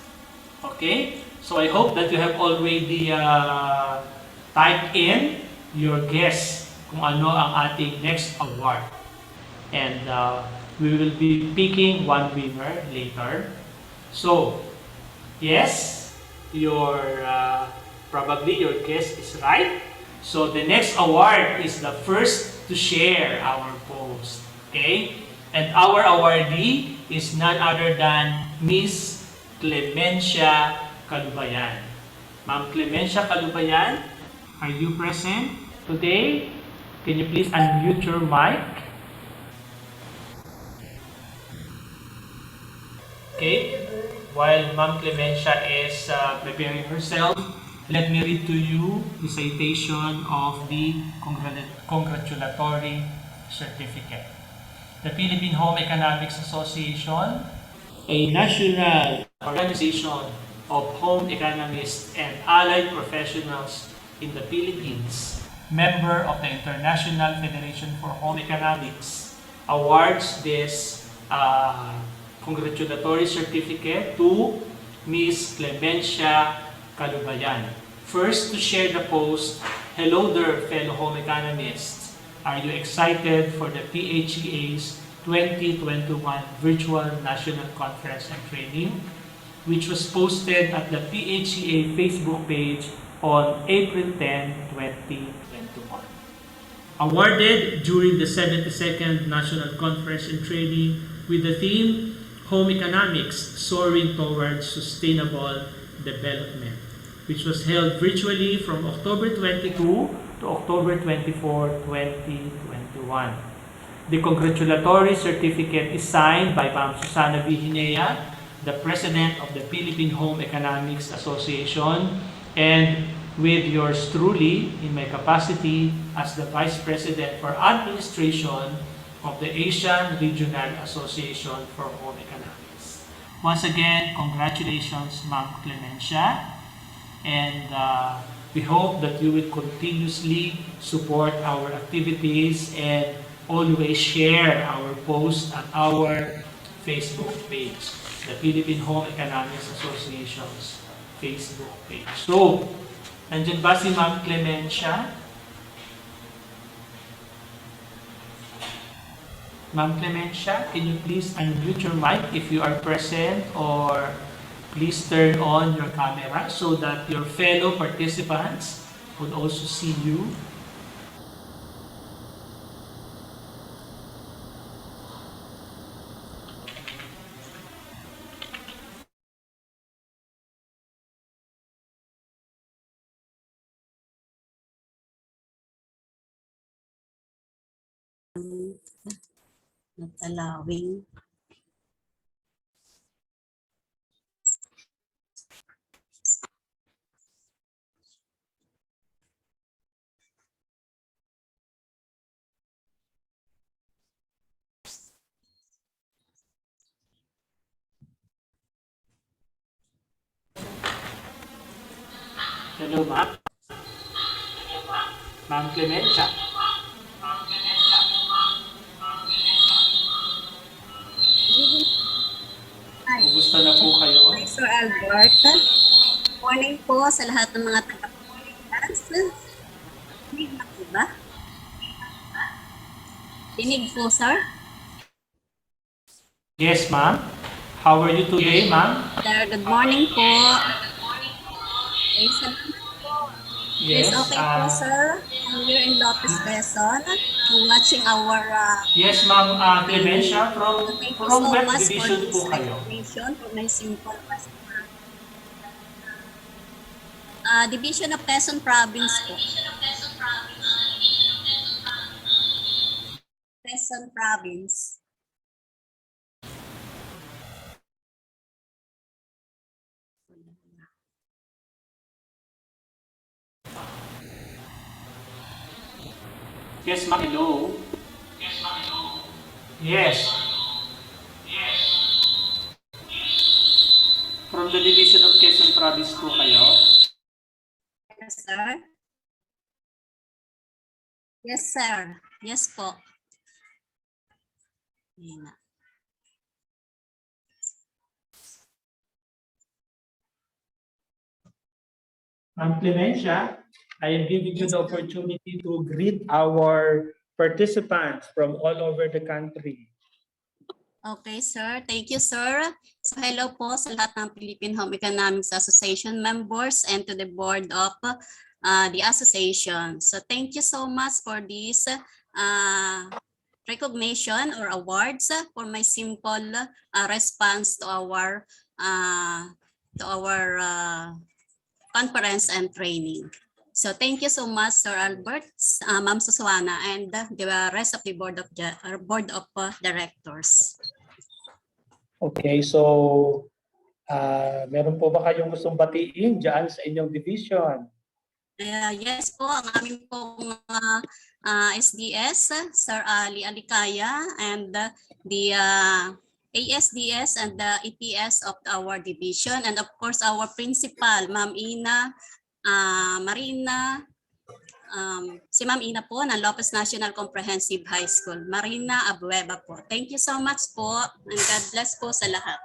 Okay? So I hope that you have already typed in your guess kung ano ang ating next award. And we will be picking one winner later. So, yes, probably your guess is right. So the next award is the first to share our post. Okay? And our awardee is none other than Miss Clemencia Calubayan. Ma'am Clemencia Calubayan, are you present today? Can you please unmute your mic? Okay, while Ma'am Clemencia is preparing herself, let me read to you the citation of the congratulatory certificate. The Philippine Home Economics Association, a national organization of home economists and allied professionals in the Philippines, member of the International Federation for Home Economics, awards this congratulatory certificate to Ms. Clemencia Calubayan. First, to share the post, hello there, fellow home economists. Are you excited for the PHEA's 2021 Virtual National Conference and Training, which was posted at the PHEA Facebook page on April 10, 2021. Awarded during the 72nd National Conference and Training with the theme Home Economics, Soaring Towards Sustainable Development, which was held virtually from October 22 to October 24, 2021. The congratulatory certificate is signed by Ma'am Susana Viginea, the President of the Philippine Home Economics Association, and with yours truly in my capacity as the Vice President for Administration of the Asian Regional Association for Home Economics. Once again, congratulations, Ma'am Clemencia, and we hope that you will continuously support our activities and always share our posts at our Facebook page, the Philippine Home Economics Association's Facebook page. So, nandiyan ba si Ma'am Clemencia? Ma'am Clemencia, can you please unmute your mic if you are present, or please turn on your camera so that your fellow participants would also see you. Not allowing. Hello, ma'am. Ma'am Clemencia. Hi, Kumusta na po kayo? hi Sir Albert. Morning po sa lahat ng mga taga-podcast. Dinig na po ba? Dinig po, sir? Yes, ma'am. How are you today, ma'am? Sir, good morning po. Okay, salamat po. Yes. Yes, okay po, sir. We're in Lopez, Quezon. Watching our Yes, ma'am. Clemencia, thank you from so what much for division this po kayo? information for my simple question. Division of Quezon Province po. Quezon Province. Yes, ma'am. Hello. Yes. From the division of Quezon Province po kayo? Yes, sir. Yes, sir. Yes po. Ayan na. Ma'am Clemencia, I am giving you the opportunity to greet our participants from all over the country. Okay, sir. Thank you, sir. So, hello po sa lahat ng Philippine Home Economics Association members and to the board of the association. So, thank you so much for this recognition or awards for my simple response to our conference and training. So, thank you so much, Sir Albert, Ma'am Suswana, and the rest of the board of directors. Okay, so meron po ba kayong gustong batiin dyan sa inyong division? Yes po, ang aming pong SDS, Sir Ali Alicaya, and the ASDS and the EPS of our division, and of course our principal, Ma'am Ina Marina, si Ma'am Ina po ng Lopez National Comprehensive High School, Marina Abueva po. Thank you so much po, and God bless po sa lahat.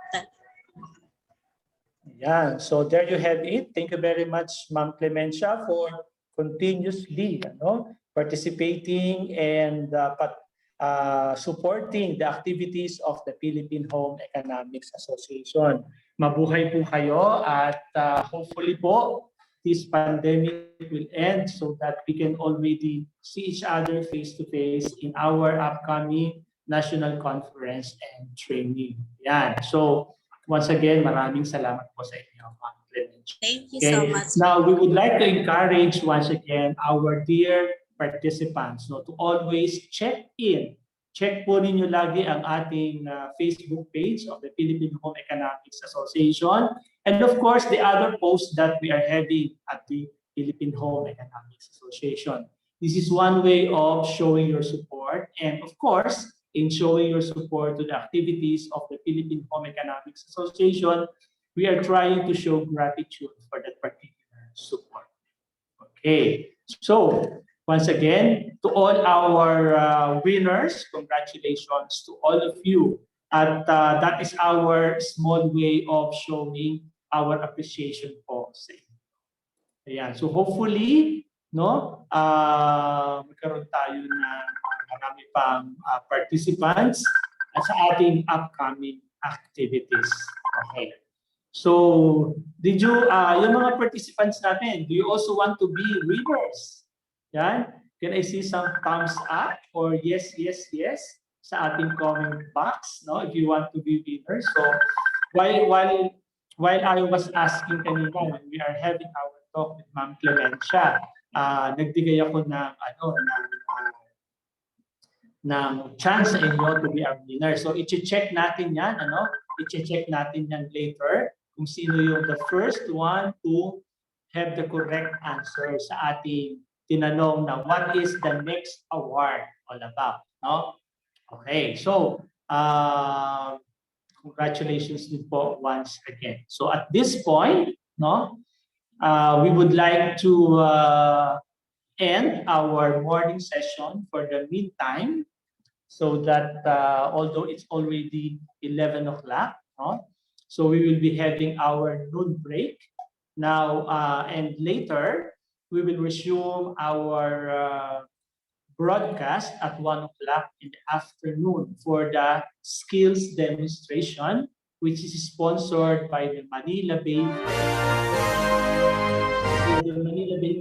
Yeah, so there you have it. Thank you very much, Ma'am Clemencia, for continuously participating and supporting the activities of the Philippine Home Economics Association. Mabuhay po kayo at hopefully po this pandemic will end so that we can already see each other face-to-face in our upcoming national conference and training. Yan. So once again, maraming salamat po sa inyo, Ma'am Clemencia. Thank you so much. Now, we would like to encourage once again our dear participants to always check in. Check po ninyo lagi ang ating Facebook page of the Philippine Home Economics Association. And of course, the other posts that we are having at the Philippine Home Economics Association. This is one way of showing your support. And of course, in showing your support to the activities of the Philippine Home Economics Association, we are trying to show gratitude for that particular support. Okay, so once again, to all our winners, congratulations to all of you. At that is our small way of showing our appreciation po sa inyo. Ayan, so hopefully, magkaroon tayo ng marami pang participants at sa ating upcoming activities. Okay. So, did you, yung mga participants natin, do you also want to be winners? Yan. Can I see some thumbs up or yes, yes, yes sa ating comment box, no? If you want to be winners. So, while I was asking kanina when we are having our talk with Ma'am Clemencia, nagbigay ako ng chance sa inyo to be a winner. So, i-check natin yan, i-check natin yan later kung sino yung the first one to have the correct answer sa ating tinanong na what is the next award all about, no? Okay, so congratulations din po once again. So at this point, no, we would like to end our morning session for the meantime, so that although it's already 11 o'clock, no? So we will be having our noon break now, and later we will resume our broadcast at 1 o'clock in the afternoon for the skills demonstration, which is sponsored by the Manila Bay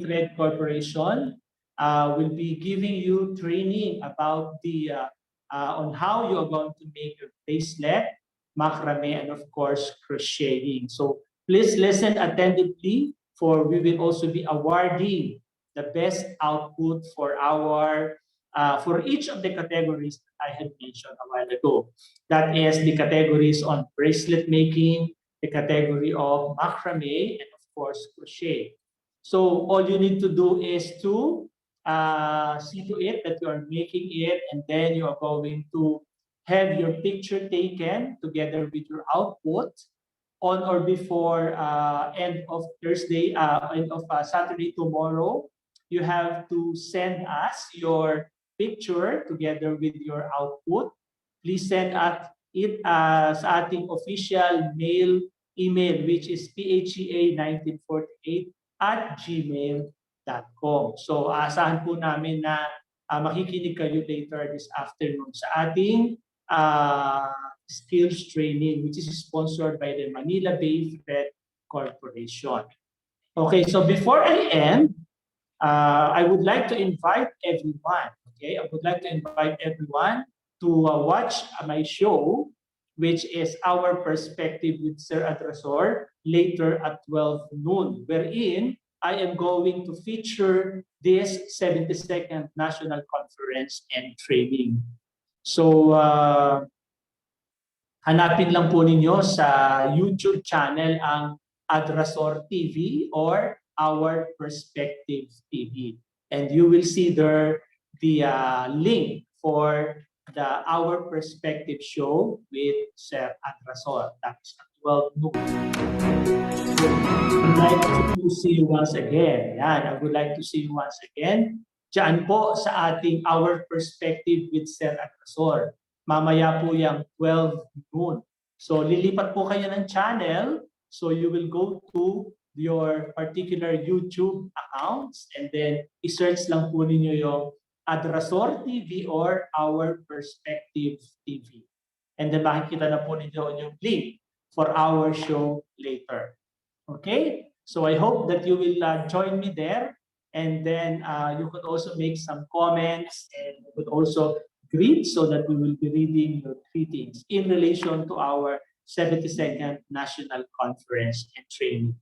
Trade Corporation. Will be giving you training about the on how you are going to make your bracelet, macrame, and of course crocheting. So please listen attentively, for we will also be awarding the best output for our for each of the categories that I had mentioned a while ago. That is the categories on bracelet making, the category of macrame, and of course crochet. So all you need to do is to see to it that you are making it, and then you are going to have your picture taken together with your output on or before end of Saturday tomorrow. You have to send us your picture together with your output. Please send us it sa ating official mail email, which is phea1948@gmail.com. So asahan po namin na makikinig kayo later this afternoon sa ating skills training, which is sponsored by the Manila Bay Trade Corporation. Okay, so before I end, I would like to invite everyone. Okay, I would like to invite everyone to watch my show, which is Our Perspective with Sir Adrasor, later at 12 noon, wherein I am going to feature this 72nd National Conference and Training. So, hanapin lang po ninyo sa YouTube channel ang Adrasor TV or Our Perspective TV. And you will see there the link for the Our Perspective show with Sir Adrasor. That's at 12 noon. I would like to see you once again. Yan, I would like to see you once again. Diyan po sa ating Our Perspective with Sir Adrasor. Mamaya po yung 12 noon. So lilipat po kayo ng channel. So you will go to your particular YouTube accounts, and then i-search lang po ninyo yung Adrasor TV or Our Perspective TV. And then makikita na po ninyo yung link for our show later. Okay? So I hope that you will join me there, and then you could also make some comments, and you could also greet, so that we will be reading your greetings in relation to our 72nd National Conference and Training.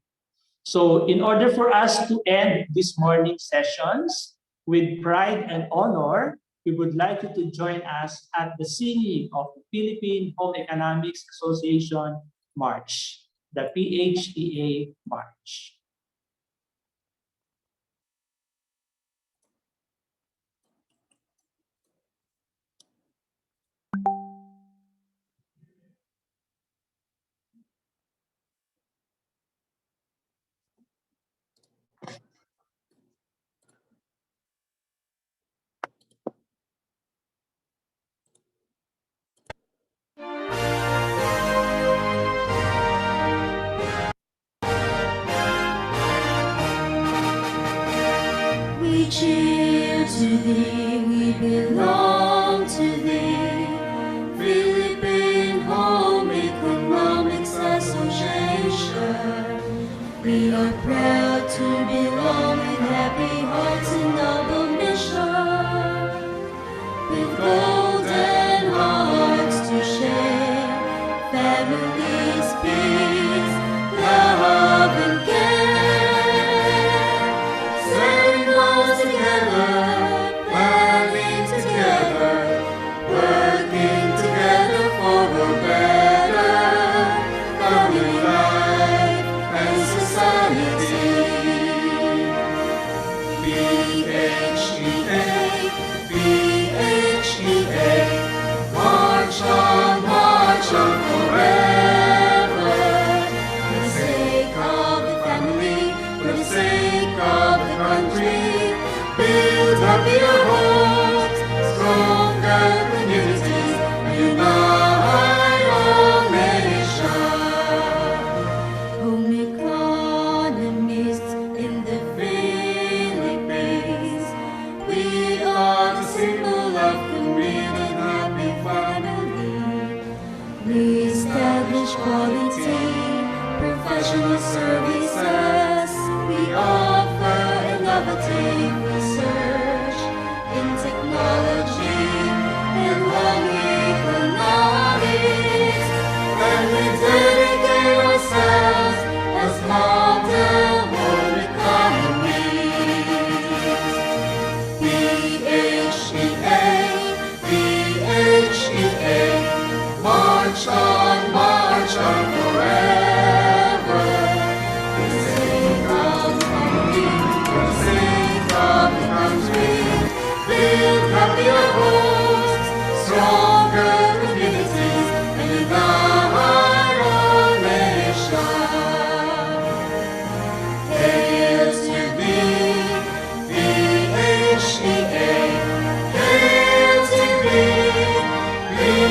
So in order for us to end this morning sessions with pride and honor, we would like you to join us at the singing of the Philippine Home Economics Association March, the PHEA March. We cheer to thee, we belong. are proud to belong with happy hearts and noble mission, with golden hearts to share, families, peace, love and care. Serving all together, planning together, working together for a better family life and society. PHEA, PHEA, march on forever. For the sake of the family, for the sake of the country, build happier homes, stronger communities, and unite all nations. Home economists in the Philippines, we are the symbol of committed happy family. We establish quality, professional services. We offer innovative research in technology and home economics. And we dedicate ourselves as model home economies. PHEA, PHEA, march on forever. For the sake of the family, for the sake of the country, build happier homes, stronger communities, and unite all nations. Hail to thee, PHEA, hail to thee, PHEA.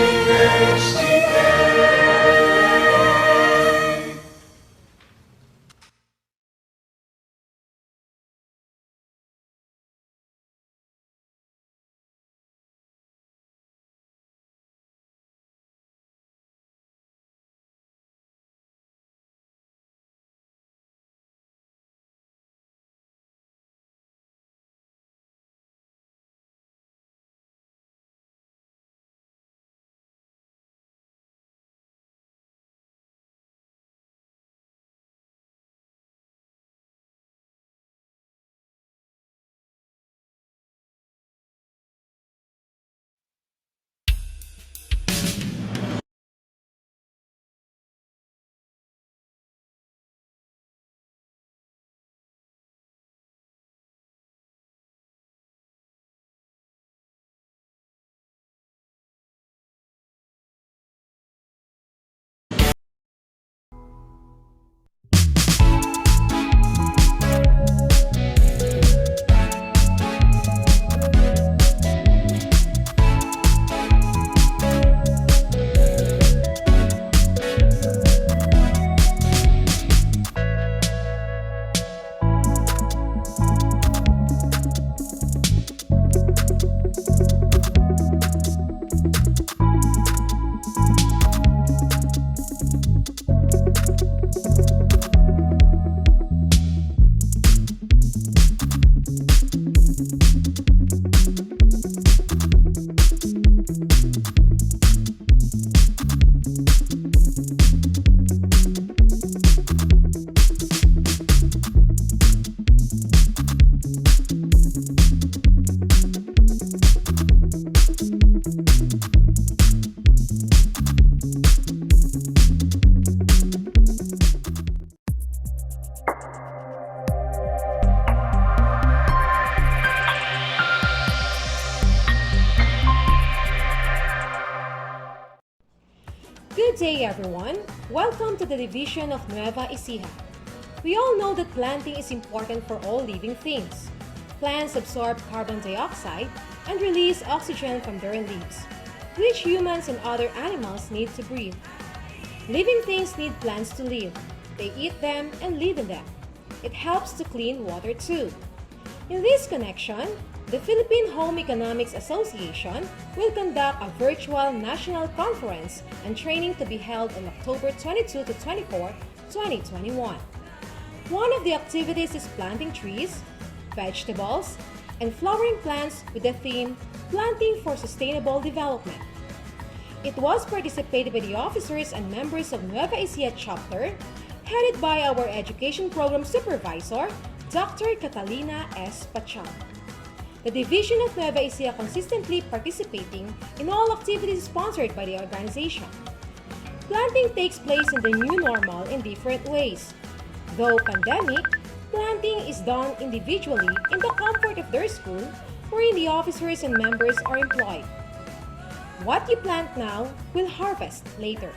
Good day, everyone. Welcome to the division of Nueva Ecija. We all know that planting is important for all living things. Plants absorb carbon dioxide and release oxygen from their leaves, which humans and other animals need to breathe. Living things need plants to live. They eat them and live in them. It helps to clean water too. In this connection, the Philippine Home Economics Association will conduct a virtual national conference and training to be held on October 22 to 24, 2021. One of the activities is planting trees, vegetables, and flowering plants with the theme Planting for Sustainable Development. It was participated by the officers and members of Nueva Ecija chapter, headed by our education program supervisor, Dr. Catalina S. Pachang. The division of Nueva Ecija consistently participating in all activities sponsored by the organization. Planting takes place in the new normal in different ways. Though pandemic, planting is done individually in the comfort of their school, wherein the officers and members are employed. What you plant now will harvest later.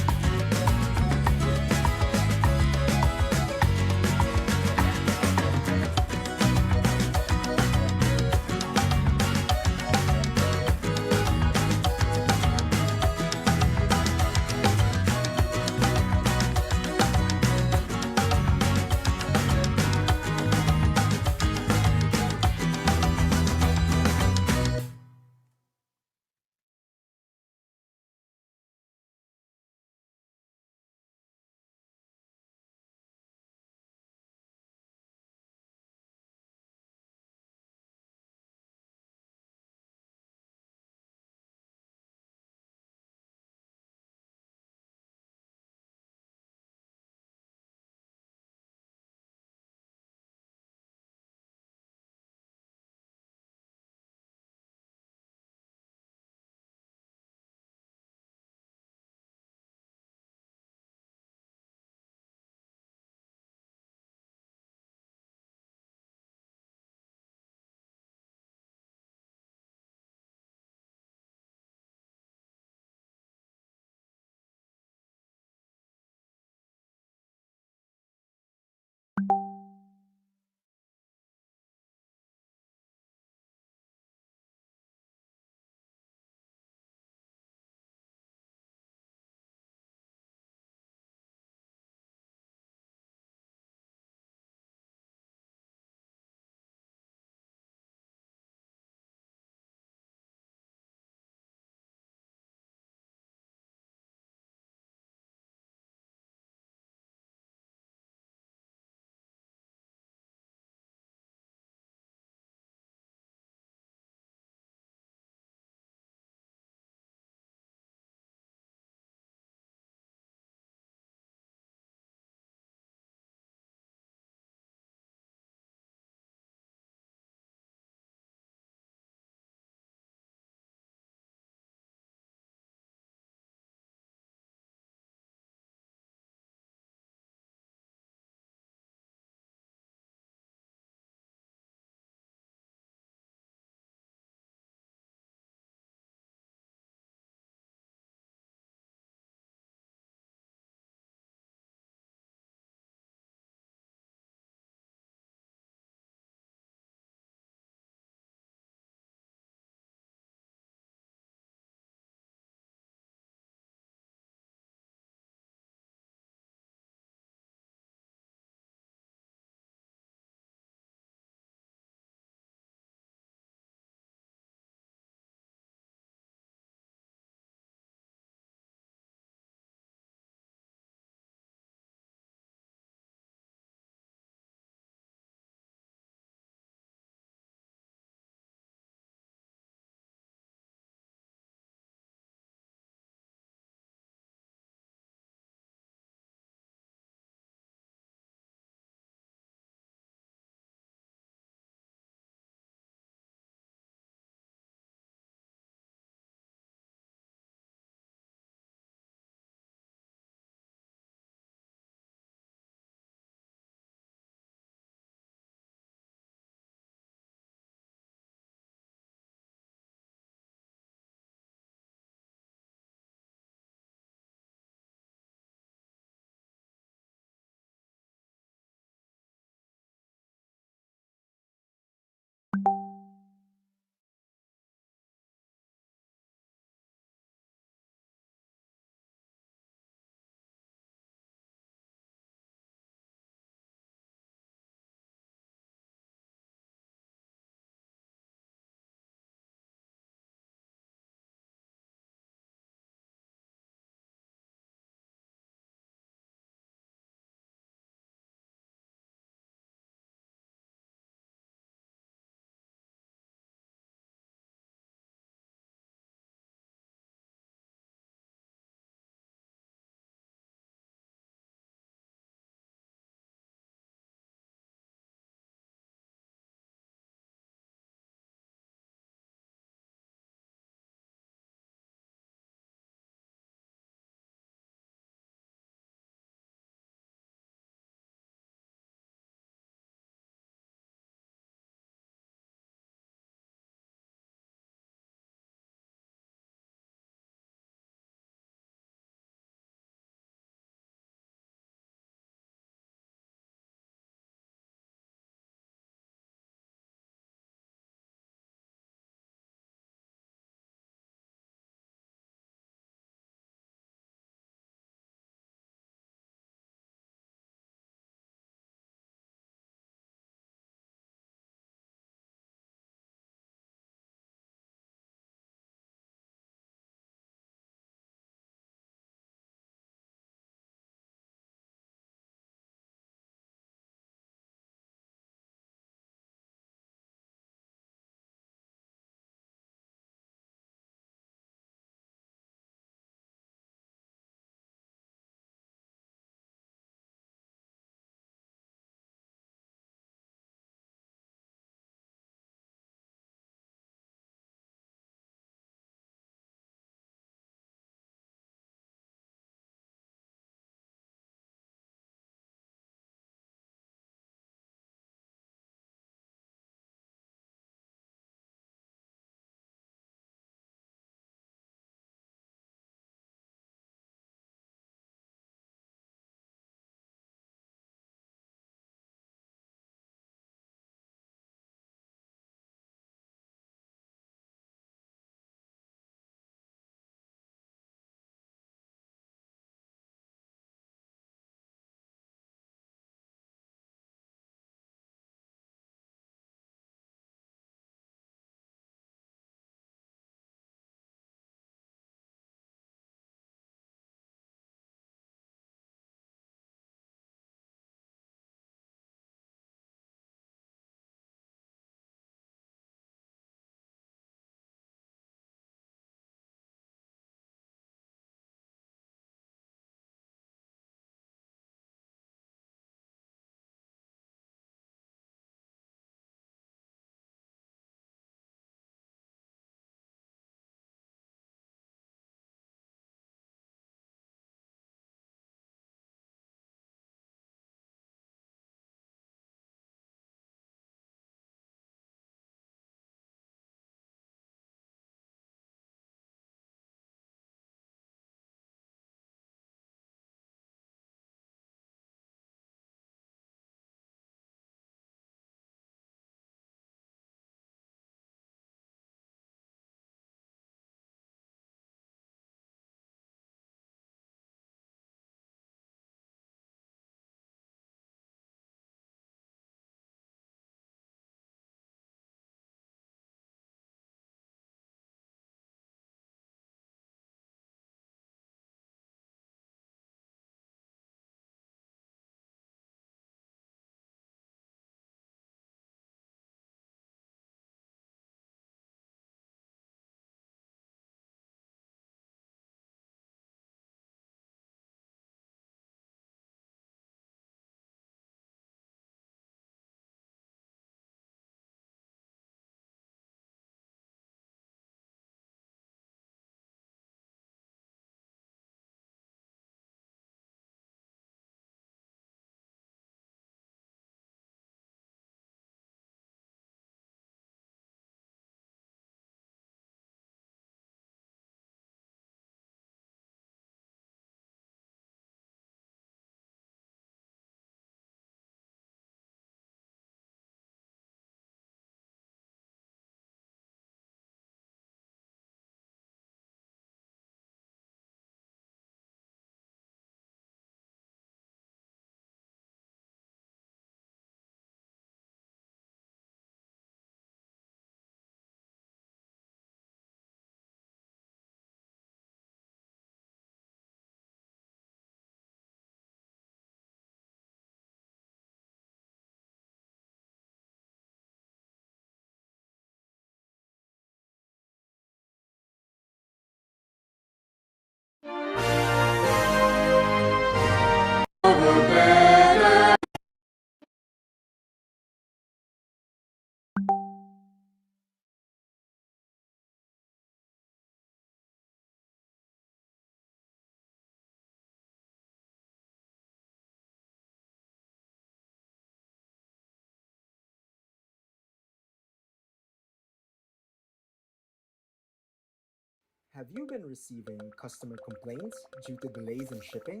Have you been receiving customer complaints due to delays in shipping?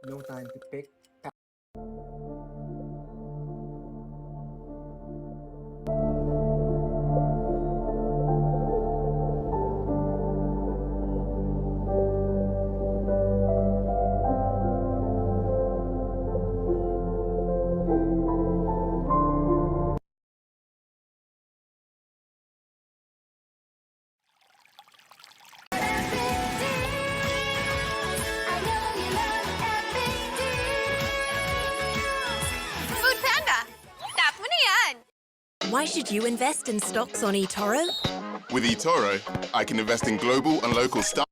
No time to pick, Food Panda! Tap mo na yan! Why should you invest in stocks on eToro? With eToro, I can invest in global and local stocks.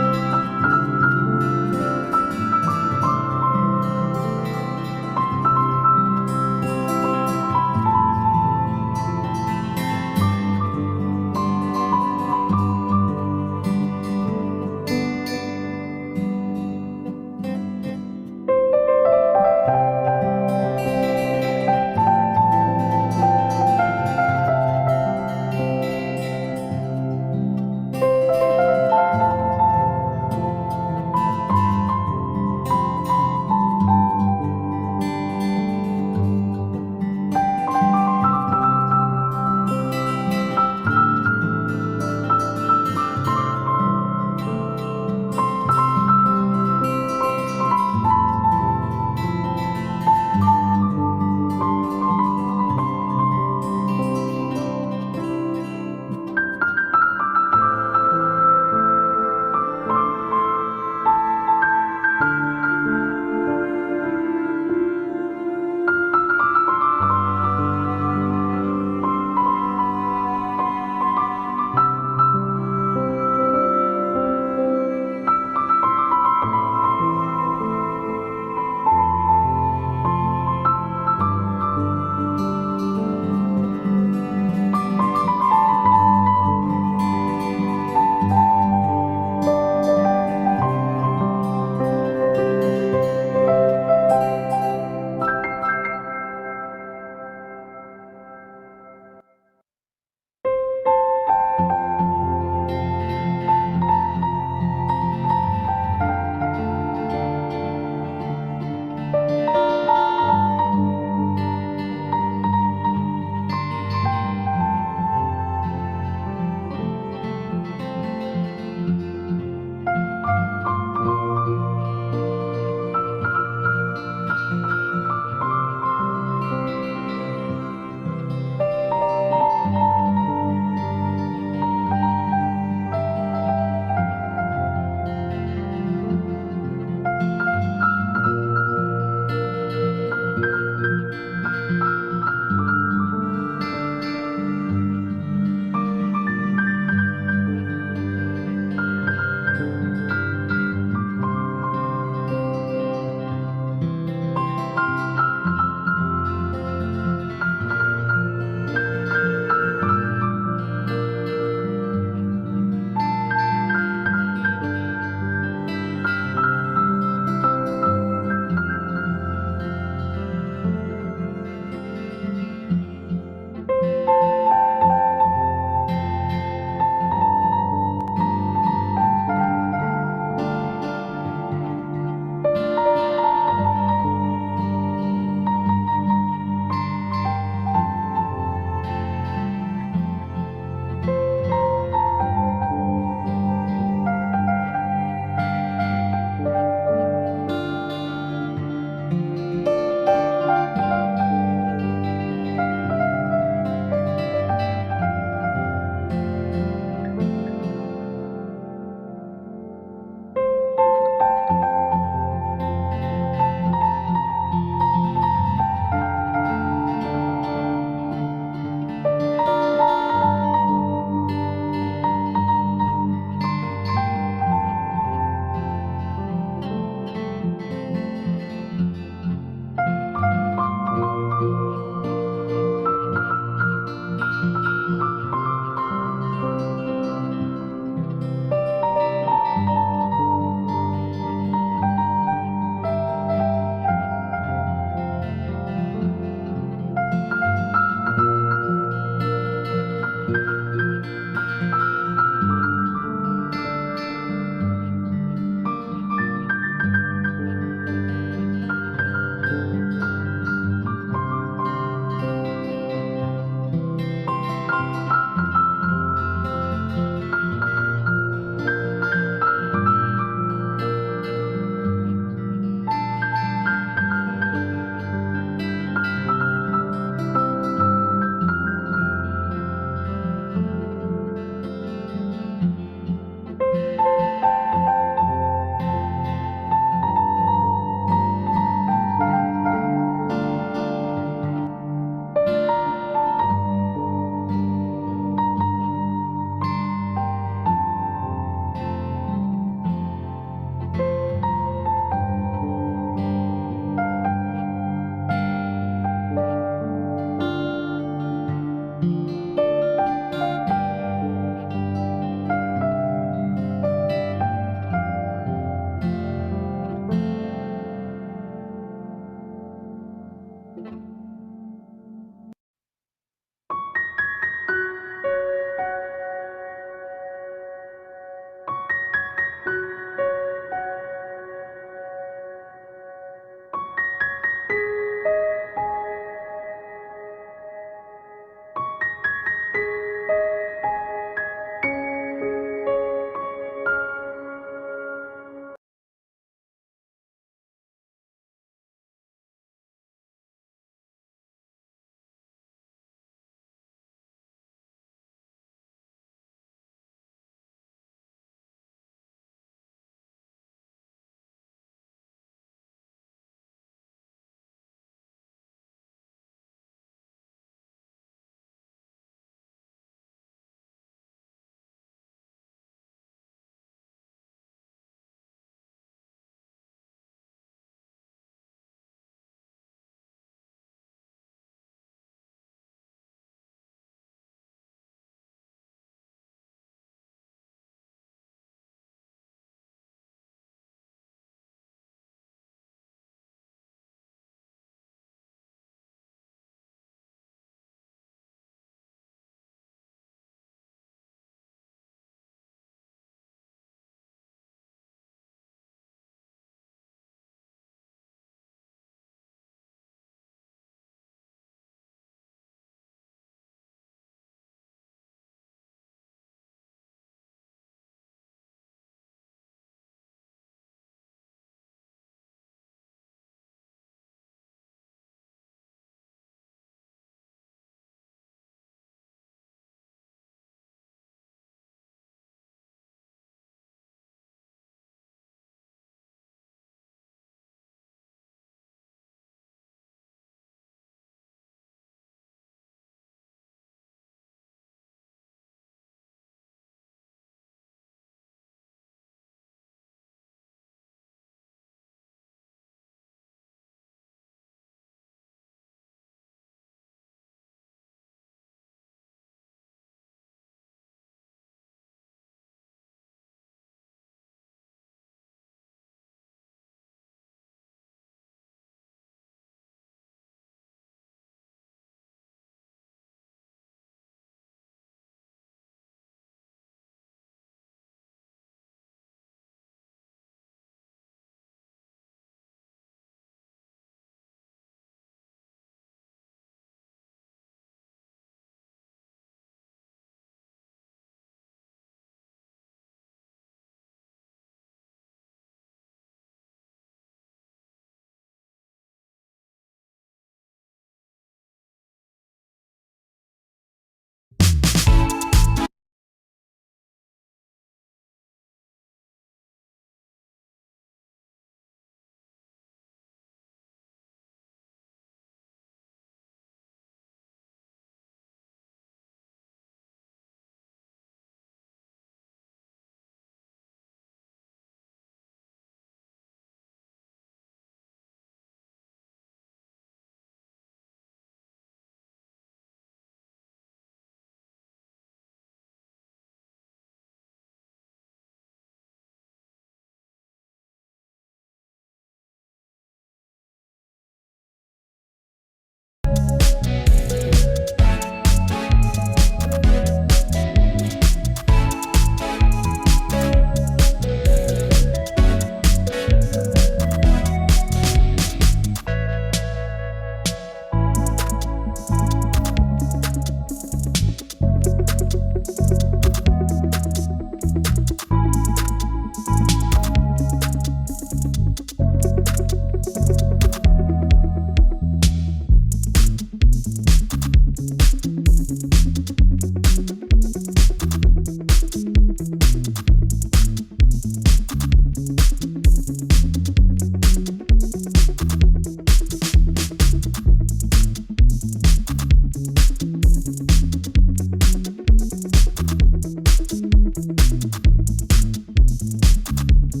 Good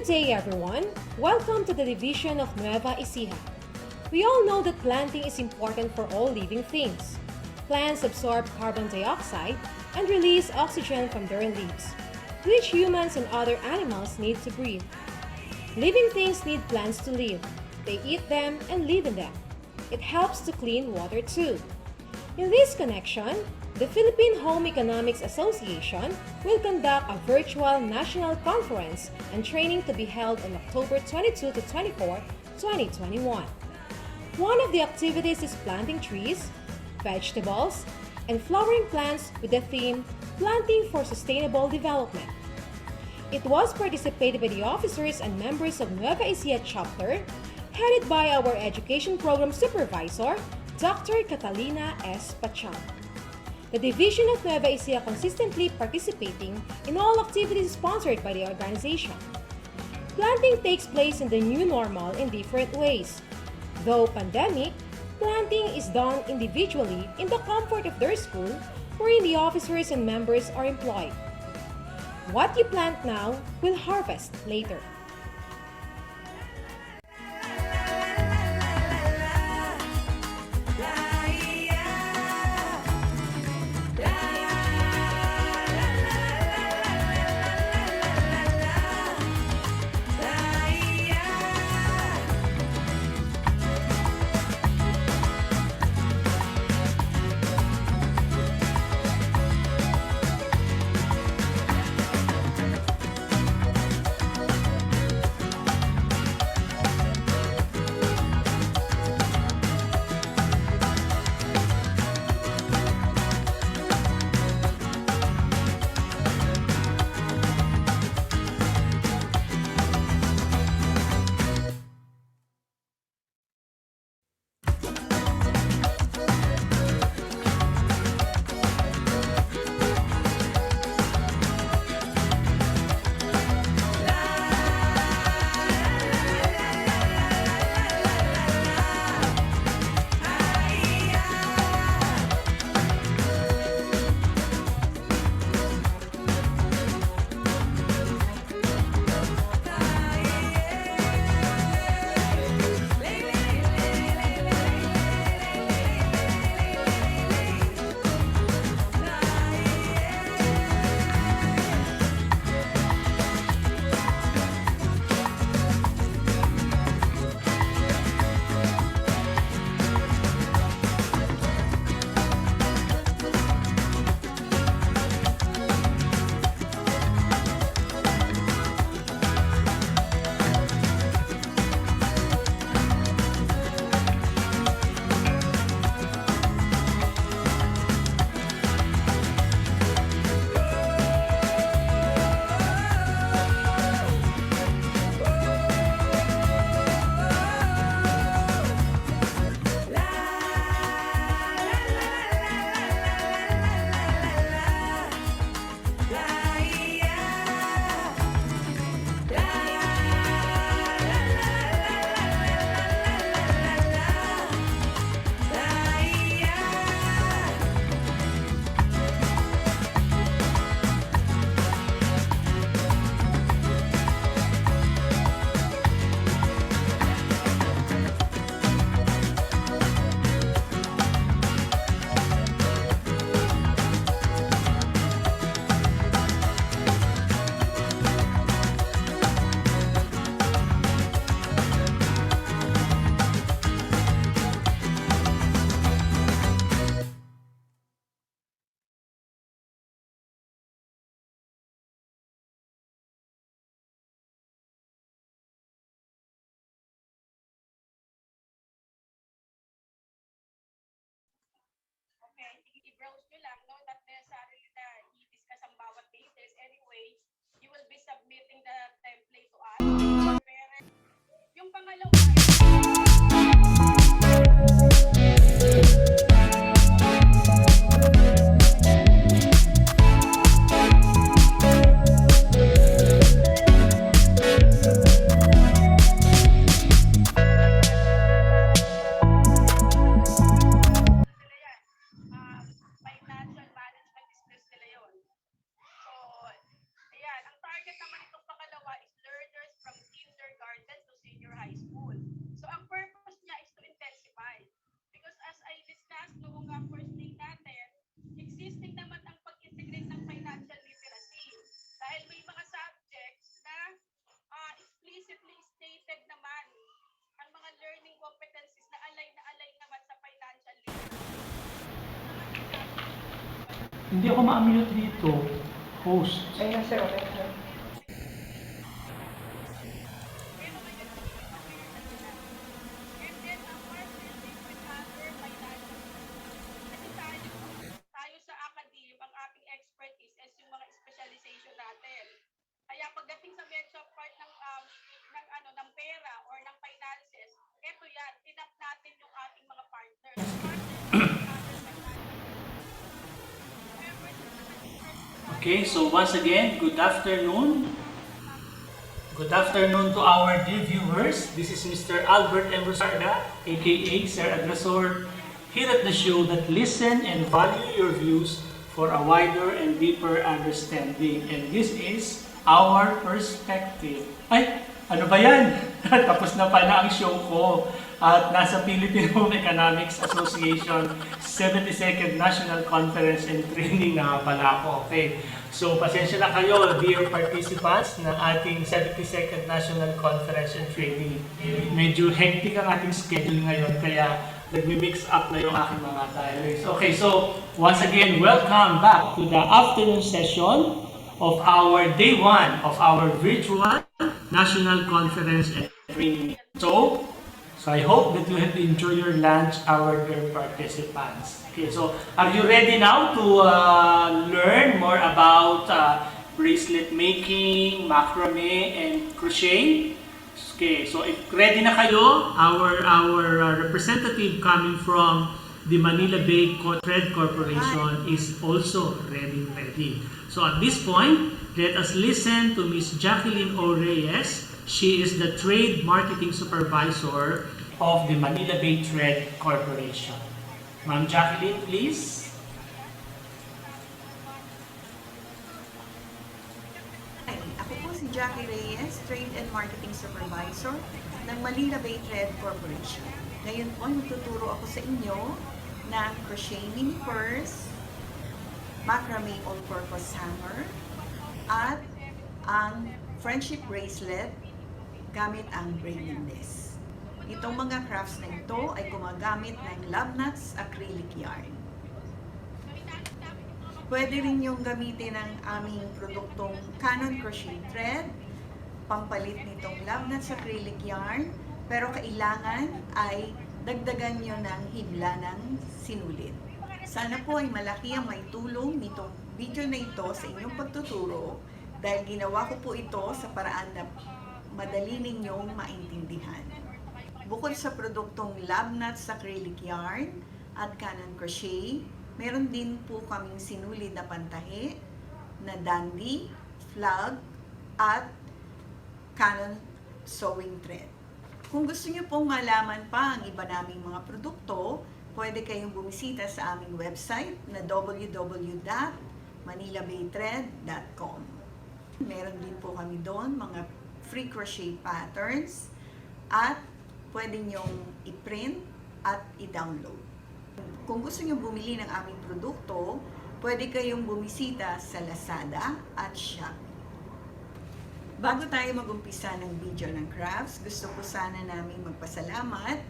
day, everyone. Welcome to the division of Nueva Ecija. We all know that planting is important for all living things. Plants absorb carbon dioxide and release oxygen from their leaves, which humans and other animals need to breathe. Living things need plants to live. They eat them and live in them. It helps to clean water too. In this connection, the Philippine Home Economics Association will conduct a virtual national conference and training to be held on October 22 to 24, 2021. One of the activities is planting trees, vegetables, and flowering plants with the theme Planting for Sustainable Development. It was participated by the officers and members of Nueva Ecija chapter, headed by our Education Program Supervisor, Dr. Catalina S. Pachang. The Division of Nueva Ecija consistently participating in all activities sponsored by the organization. Planting takes place in the new normal in different ways. Though pandemic, planting is done individually in the comfort of their school, wherein the officers and members are employed. What you plant now will harvest later. i-browse nyo lang, no? Not necessarily na i-discuss ang bawat cases. Anyway, you will be submitting the template to us. Yung pangalawa, Hindi ako ma-mute dito. Host. Ayun, sir. Okay, sir. Tayo sa academe, ang ating expertise is yung mga specialization natin. Kaya pagdating sa medyo part ng pera or ng finances, eto yan, tinap natin yung ating mga partners. Okay, so once again, good afternoon. Good afternoon to our dear viewers. This is Mr. Albert M. Rosarda, aka Sir Agresor, here at the show that listen and value your views for a wider and deeper understanding. And this is our perspective. Ay, ano ba yan? Tapos na pala ang show ko. At nasa Philippine Home Economics Association 72nd National Conference and Training na pala ako. Okay. So, pasensya na kayo, dear participants ng ating 72nd National Conference and Training. Medyo hectic ang ating schedule ngayon, kaya nagmi-mix up na yung aking mga diaries. Okay, so once again, welcome back to the afternoon session of our day 1 of our virtual National Conference and Training. So I hope that you have enjoyed your lunch, our dear participants. Okay, so are you ready now to learn more about bracelet making, macrame, and crochet? Okay, so if ready na kayo, our representative coming from the Manila Bay Thread Corporation is also ready. So at this point, let us listen to Ms. Jacqueline O. Reyes. She is the Trade Marketing Supervisor of the Manila Bay Thread Corporation. Ma'am Jacqueline, please. Hi, ako po si Jackie Reyes, Trade and Marketing Supervisor ng Manila Bay Thread Corporation. Ngayon po, magtuturo ako sa inyo ng crochet mini purse, macrame all-purpose hanger, at ang friendship bracelet gamit ang braiding disc. Itong mga crafts na ito ay gumagamit ng lab nuts acrylic yarn. Pwede rin yung gamitin ang aming produktong Canon crochet thread, pampalit nitong lab nuts acrylic yarn, pero kailangan ay dagdagan nyo ng hibla ng sinulit. Sana po ay malaki ang may tulong nitong video na ito sa inyong pagtuturo dahil ginawa ko po ito sa paraan na madali ninyong maintindihan. Bukod sa produktong lab nuts acrylic yarn at Canon crochet, meron din po kaming sinulid na pantahe na dandy, flag, at Canon sewing thread. Kung gusto niyo pong malaman pa ang iba naming mga produkto, pwede kayong bumisita sa aming website na www.manilabaythread.com. Meron din po kami doon mga free crochet patterns at pwede nyong i-print at i-download. Kung gusto nyo bumili ng aming produkto, pwede kayong bumisita sa Lazada at Shopee. Bago tayo mag-umpisa ng video ng crafts, gusto ko sana namin magpasalamat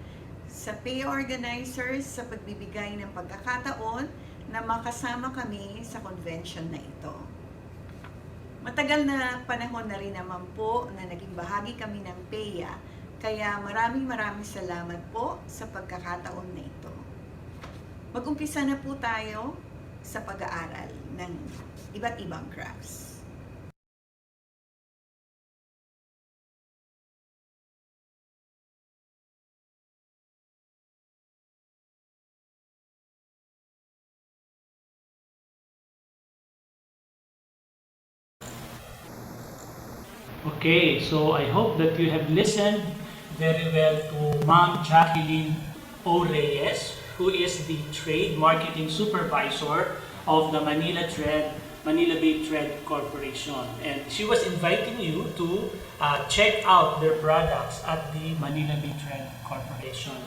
sa PHEA organizers sa pagbibigay ng pagkakataon na makasama kami sa convention na ito. Matagal na panahon na rin naman po na naging bahagi kami ng PHEA, kaya maraming salamat po sa pagkakataon na ito. Mag-umpisa na po tayo sa pag-aaral ng iba't ibang crafts. Okay, so I hope that you have listened very well to Ma'am Jacqueline O. Reyes, who is the Trade Marketing Supervisor of the Manila Bay Thread Corporation. And she was inviting you to check out their products at the Manila Bay Thread Corporation.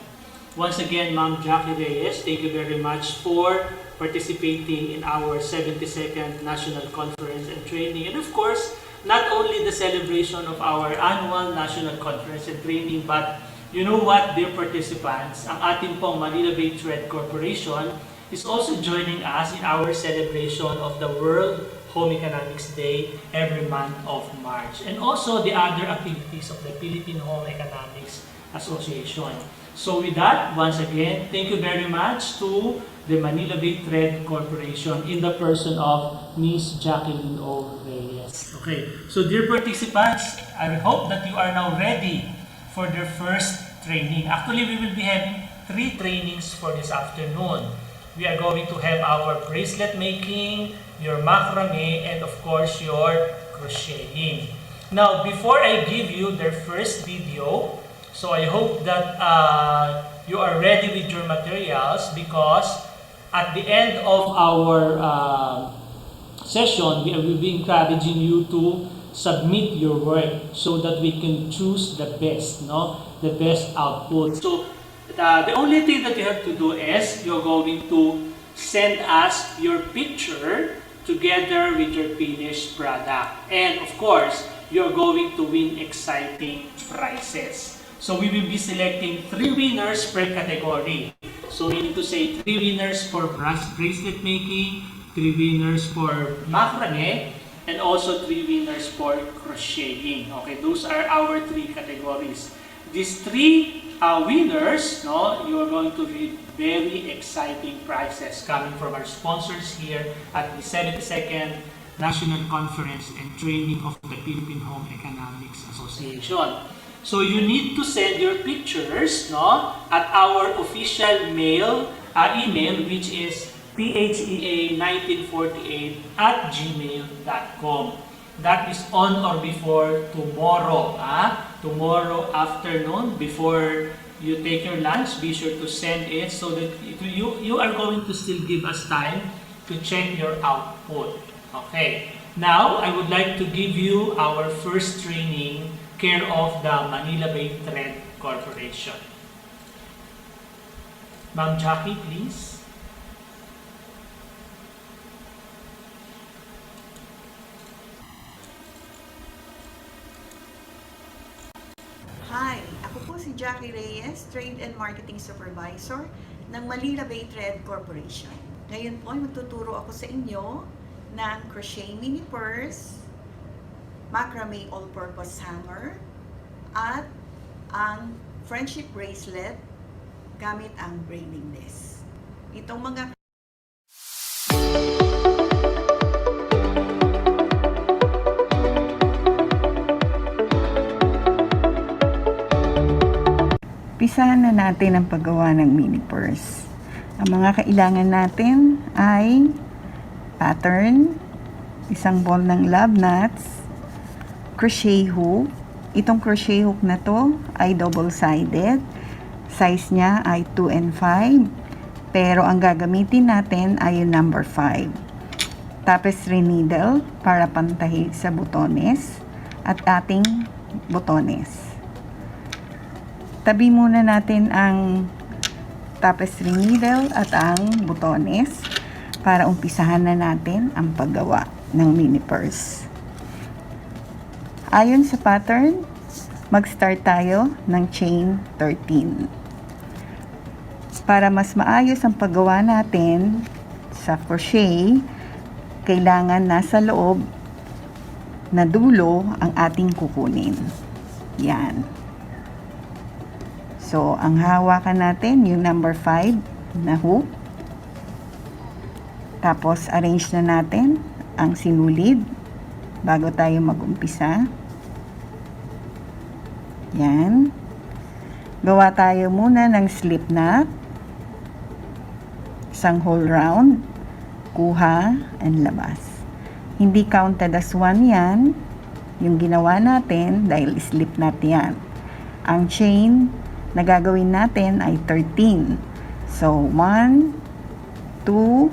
Once again, Ma'am Jackie Reyes, thank you very much for participating in our 72nd National Conference and Training. And of course, not only the celebration of our annual National Conference and Training, but you know what, dear participants, ang ating pong Manila Bay Thread Corporation is also joining us in our celebration of the World Home Economics Day every month of March, and also the other activities of the Philippine Home Economics Association. So with that, once again, thank you very much to the Manila Bay Trade Corporation in the person of Ms. Jacqueline O. Reyes. Okay, so dear participants, I hope that you are now ready for the first training. Actually, we will be having 3 trainings for this afternoon. We are going to have our bracelet making, your macrame, and of course your crocheting. Now, before I give you the first video, so I hope that you are ready with your materials, because at the end of our session, we will be encouraging you to submit your work so that we can choose the best, the best output. So the only thing that you have to do is you're going to send us your picture together with your finished product. And of course, you're going to win exciting prizes. So we will be selecting 3 winners per category. So we need to say 3 winners for bracelet making, 3 winners for macrame, and also 3 winners for crocheting. Okay, those are our 3 categories. These 3 winners, you are going to read very exciting prizes coming from our sponsors here at the 72nd National Conference and Training of the Philippine Home Economics Association. So you need to send your pictures at our official email, which is phea1948@gmail.com. That is on or before tomorrow. Tomorrow afternoon, before you take your lunch, be sure to send it so that you are going to still give us time to check your output. Okay. Now, I would like to give you our first training, care of the Manila Bay Trade Corporation. Ma'am Jackie, please. Hi, ako po si Jackie Reyes, Trade and Marketing Supervisor ng Manila Bay Trade Corporation. Ngayon po ay magtuturo ako sa inyo ng crochet mini purse, macrame all-purpose hanger, at ang friendship bracelet gamit ang braining lace. Itong mga Umpisahan na natin ang paggawa ng mini purse. Ang mga kailangan natin ay pattern, isang ball ng love nuts, crochet hook. Itong crochet hook na to ay double-sided. Size niya ay 2 and 5. Pero ang gagamitin natin ay yung number 5. Tapestry needle para pantahi sa butones at ating butones. Tabi muna natin ang tapestry needle at ang butones para umpisahan na natin ang paggawa ng mini purse. Ayon sa pattern, mag-start tayo ng chain 13. Para mas maayos ang paggawa natin sa crochet, kailangan nasa loob na dulo ang ating kukunin. Yan. So, ang hawakan natin, yung number 5 na hook. Tapos, arrange na natin ang sinulid bago tayo mag-umpisa. Yan. Gawa tayo muna ng slip knot. Isang whole round. Kuha and labas. Hindi counted as 1 yan. Yung ginawa natin dahil slip knot yan. Ang chain na gagawin natin ay 13. So, 1, 2,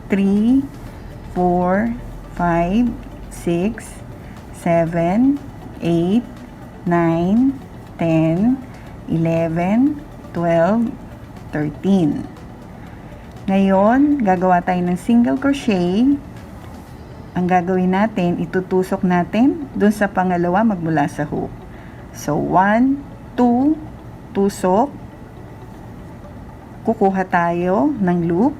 3, 4, 5, 6, 7, 8, 9, 10, 11, 12, 13. Ngayon, gagawa tayo ng single crochet. Ang gagawin natin, itutusok natin dun sa pangalawa magmula sa hook. So, 1, 2, tusok, kukuha tayo ng loop,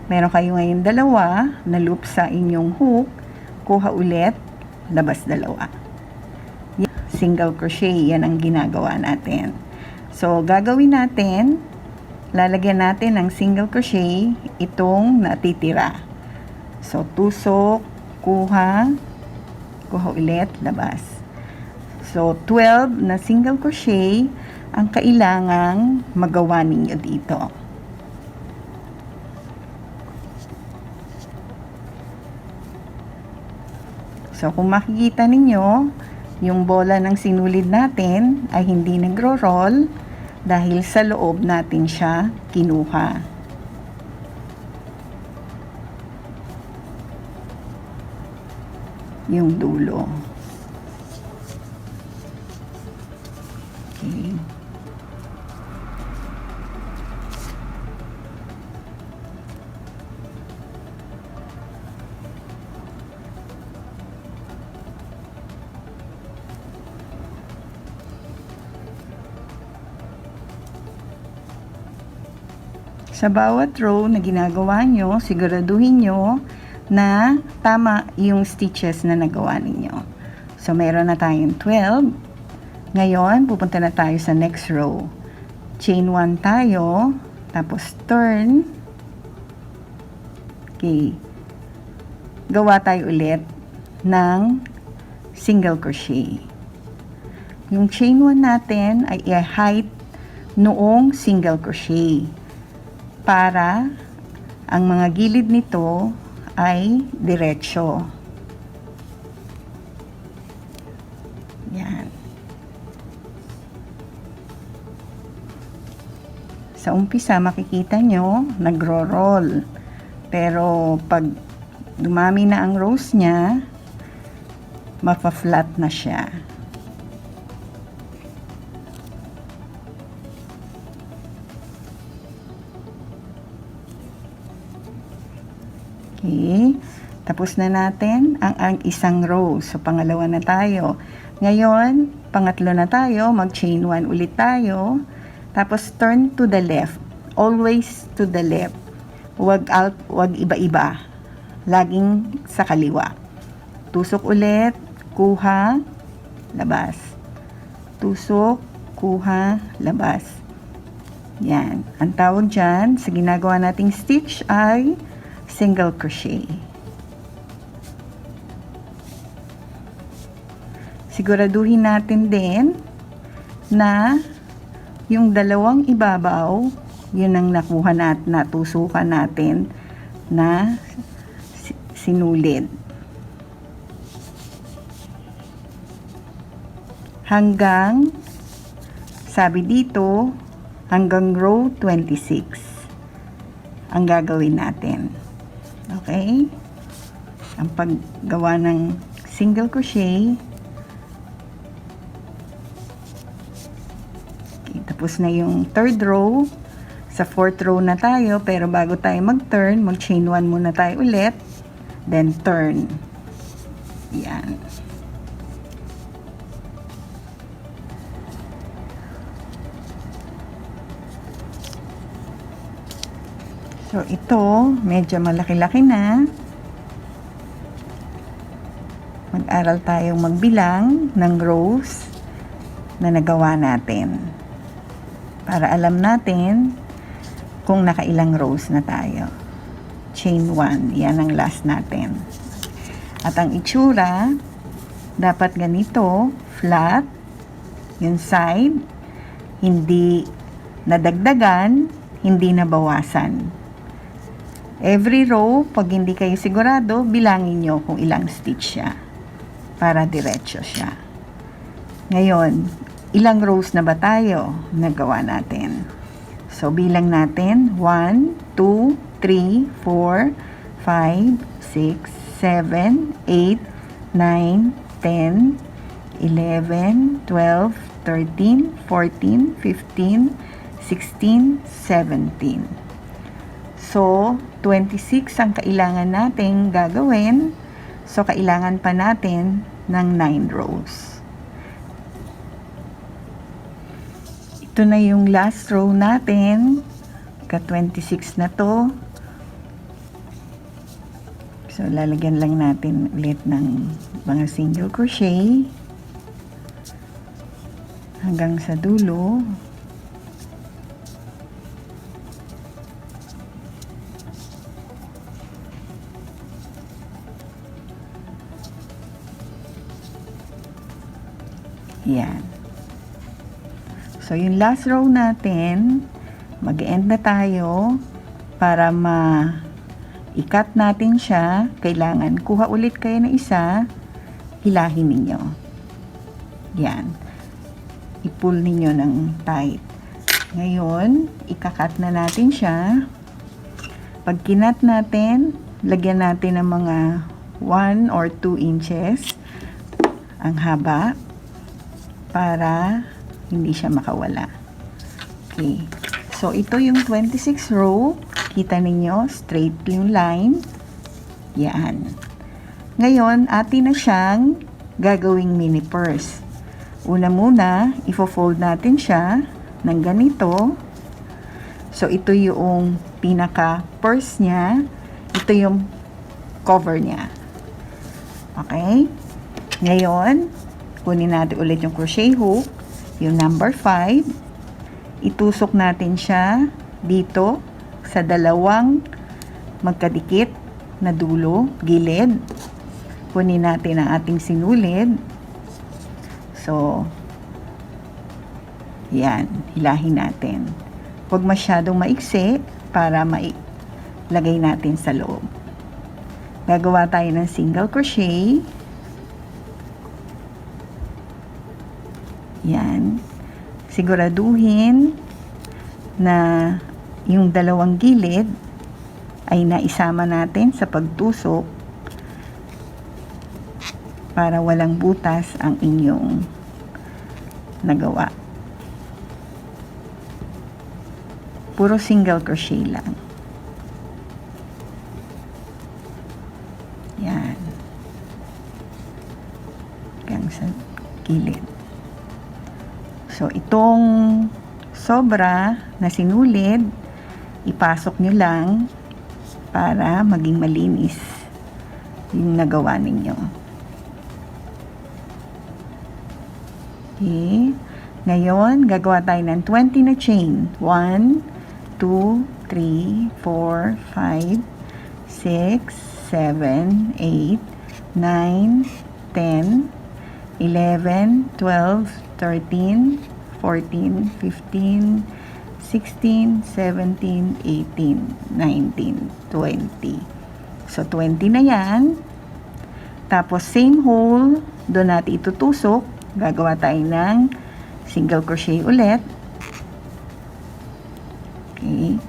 Meron kayo ngayon dalawa na loop sa inyong hook. Kuha ulit, labas dalawa. Single crochet, yan ang ginagawa natin. So, gagawin natin, lalagyan natin ng single crochet itong natitira. So, tusok, kuha ulit, labas. So, 12 na single crochet ang kailangang magawa ninyo dito. So, kung makikita ninyo, yung bola ng sinulid natin ay hindi nagro-roll dahil sa loob natin siya kinuha. Yung dulo. Okay. Sa bawat row na ginagawa nyo, siguraduhin nyo na tama yung stitches na nagawa ninyo. So, meron na tayong 12. Ngayon, pupunta na tayo sa next row. Chain 1 tayo, tapos turn. Okay. Gawa tayo ulit ng single crochet. Yung chain 1 natin ay i-height noong single crochet para ang mga gilid nito ay diretsyo. Yan. Sa umpisa, makikita nyo, nagro-roll. Pero pag dumami na ang rows niya, mapa-flat na siya. Okay. Tapos na natin ang isang row. So, pangalawa na tayo. Ngayon, pangatlo na tayo. Mag-chain 1 ulit tayo. Tapos, turn to the left. Always to the left. Huwag iba-iba. Laging sa kaliwa. Tusok ulit. Kuha. Labas. Tusok. Kuha. Labas. Yan. Ang tawag dyan sa ginagawa nating stitch ay single crochet. Siguraduhin natin din na yung dalawang ibabaw, yun ang nakuha natin, natusukan natin na sinulid. Hanggang, sabi dito, hanggang row 26 ang gagawin natin. Okay? Ang paggawa ng single crochet. Okay, tapos na yung third row. Sa fourth row na tayo, pero bago tayo mag-turn, mag-chain 1 muna tayo ulit. Then turn. Yan. So, ito, medyo malaki-laki na. Mag-aral tayong magbilang ng rows na nagawa natin. Para alam natin kung nakailang rows na tayo. Chain 1, yan ang last natin. At ang itsura, dapat ganito, flat, yung side, hindi nadagdagan, hindi nabawasan. Every row, pag hindi kayo sigurado, bilangin nyo kung ilang stitch siya para diretso siya. Ngayon, ilang rows na ba tayo nagawa natin? So, bilang natin 1, 2, 3, 4, 5, 6, 7, 8, 9, 10, 11, 12, 13, 14, 15, 16, 17. So, 26 ang kailangan nating gagawin. So, kailangan pa natin ng 9 rows. Ito na yung last row natin. Ka-26 na to. So, lalagyan lang natin ulit ng mga single crochet hanggang sa dulo. Yan. So, yung last row natin, mag-end na tayo para i-cut natin siya. Kailangan kuha ulit kayo ng isa, hilahin ninyo. Yan. I-pull ninyo ng tight. Ngayon, ika-cut na natin siya. Pag kinat natin, lagyan natin ng mga 1 or 2 inches ang haba para hindi siya makawala. Okay. So, ito yung 26 row. Kita ninyo, straight yung line. Yan. Ngayon, atin na siyang gagawing mini purse. Una muna, ifo-fold natin siya ng ganito. So, ito yung pinaka-purse niya. Ito yung cover niya. Okay? Ngayon, kunin natin ulit yung crochet hook, yung number 5. Itusok natin siya dito sa dalawang magkadikit na dulo, gilid. Kunin natin ang ating sinulid. So, yan, hilahin natin. Huwag masyadong maiksi para mailagay natin sa loob. Gagawa tayo ng single crochet. Yan. Siguraduhin na yung dalawang gilid ay naisama natin sa pagtusok para walang butas ang inyong nagawa. Puro single crochet lang. Yan. Hanggang sa gilid. So, itong sobra na sinulid, ipasok nyo lang para maging malinis yung nagawa ninyo. Okay. Ngayon, gagawa tayo ng 20 na chain. 1, 2, 3, 4, 5, 6, 7, 8, 9, 10, 11, 12, 13, 14, 15, 16, 17, 18, 19, 20. So, 20 na yan. Tapos, same hole, doon natin itutusok. Gagawa tayo ng single crochet ulit. Okay.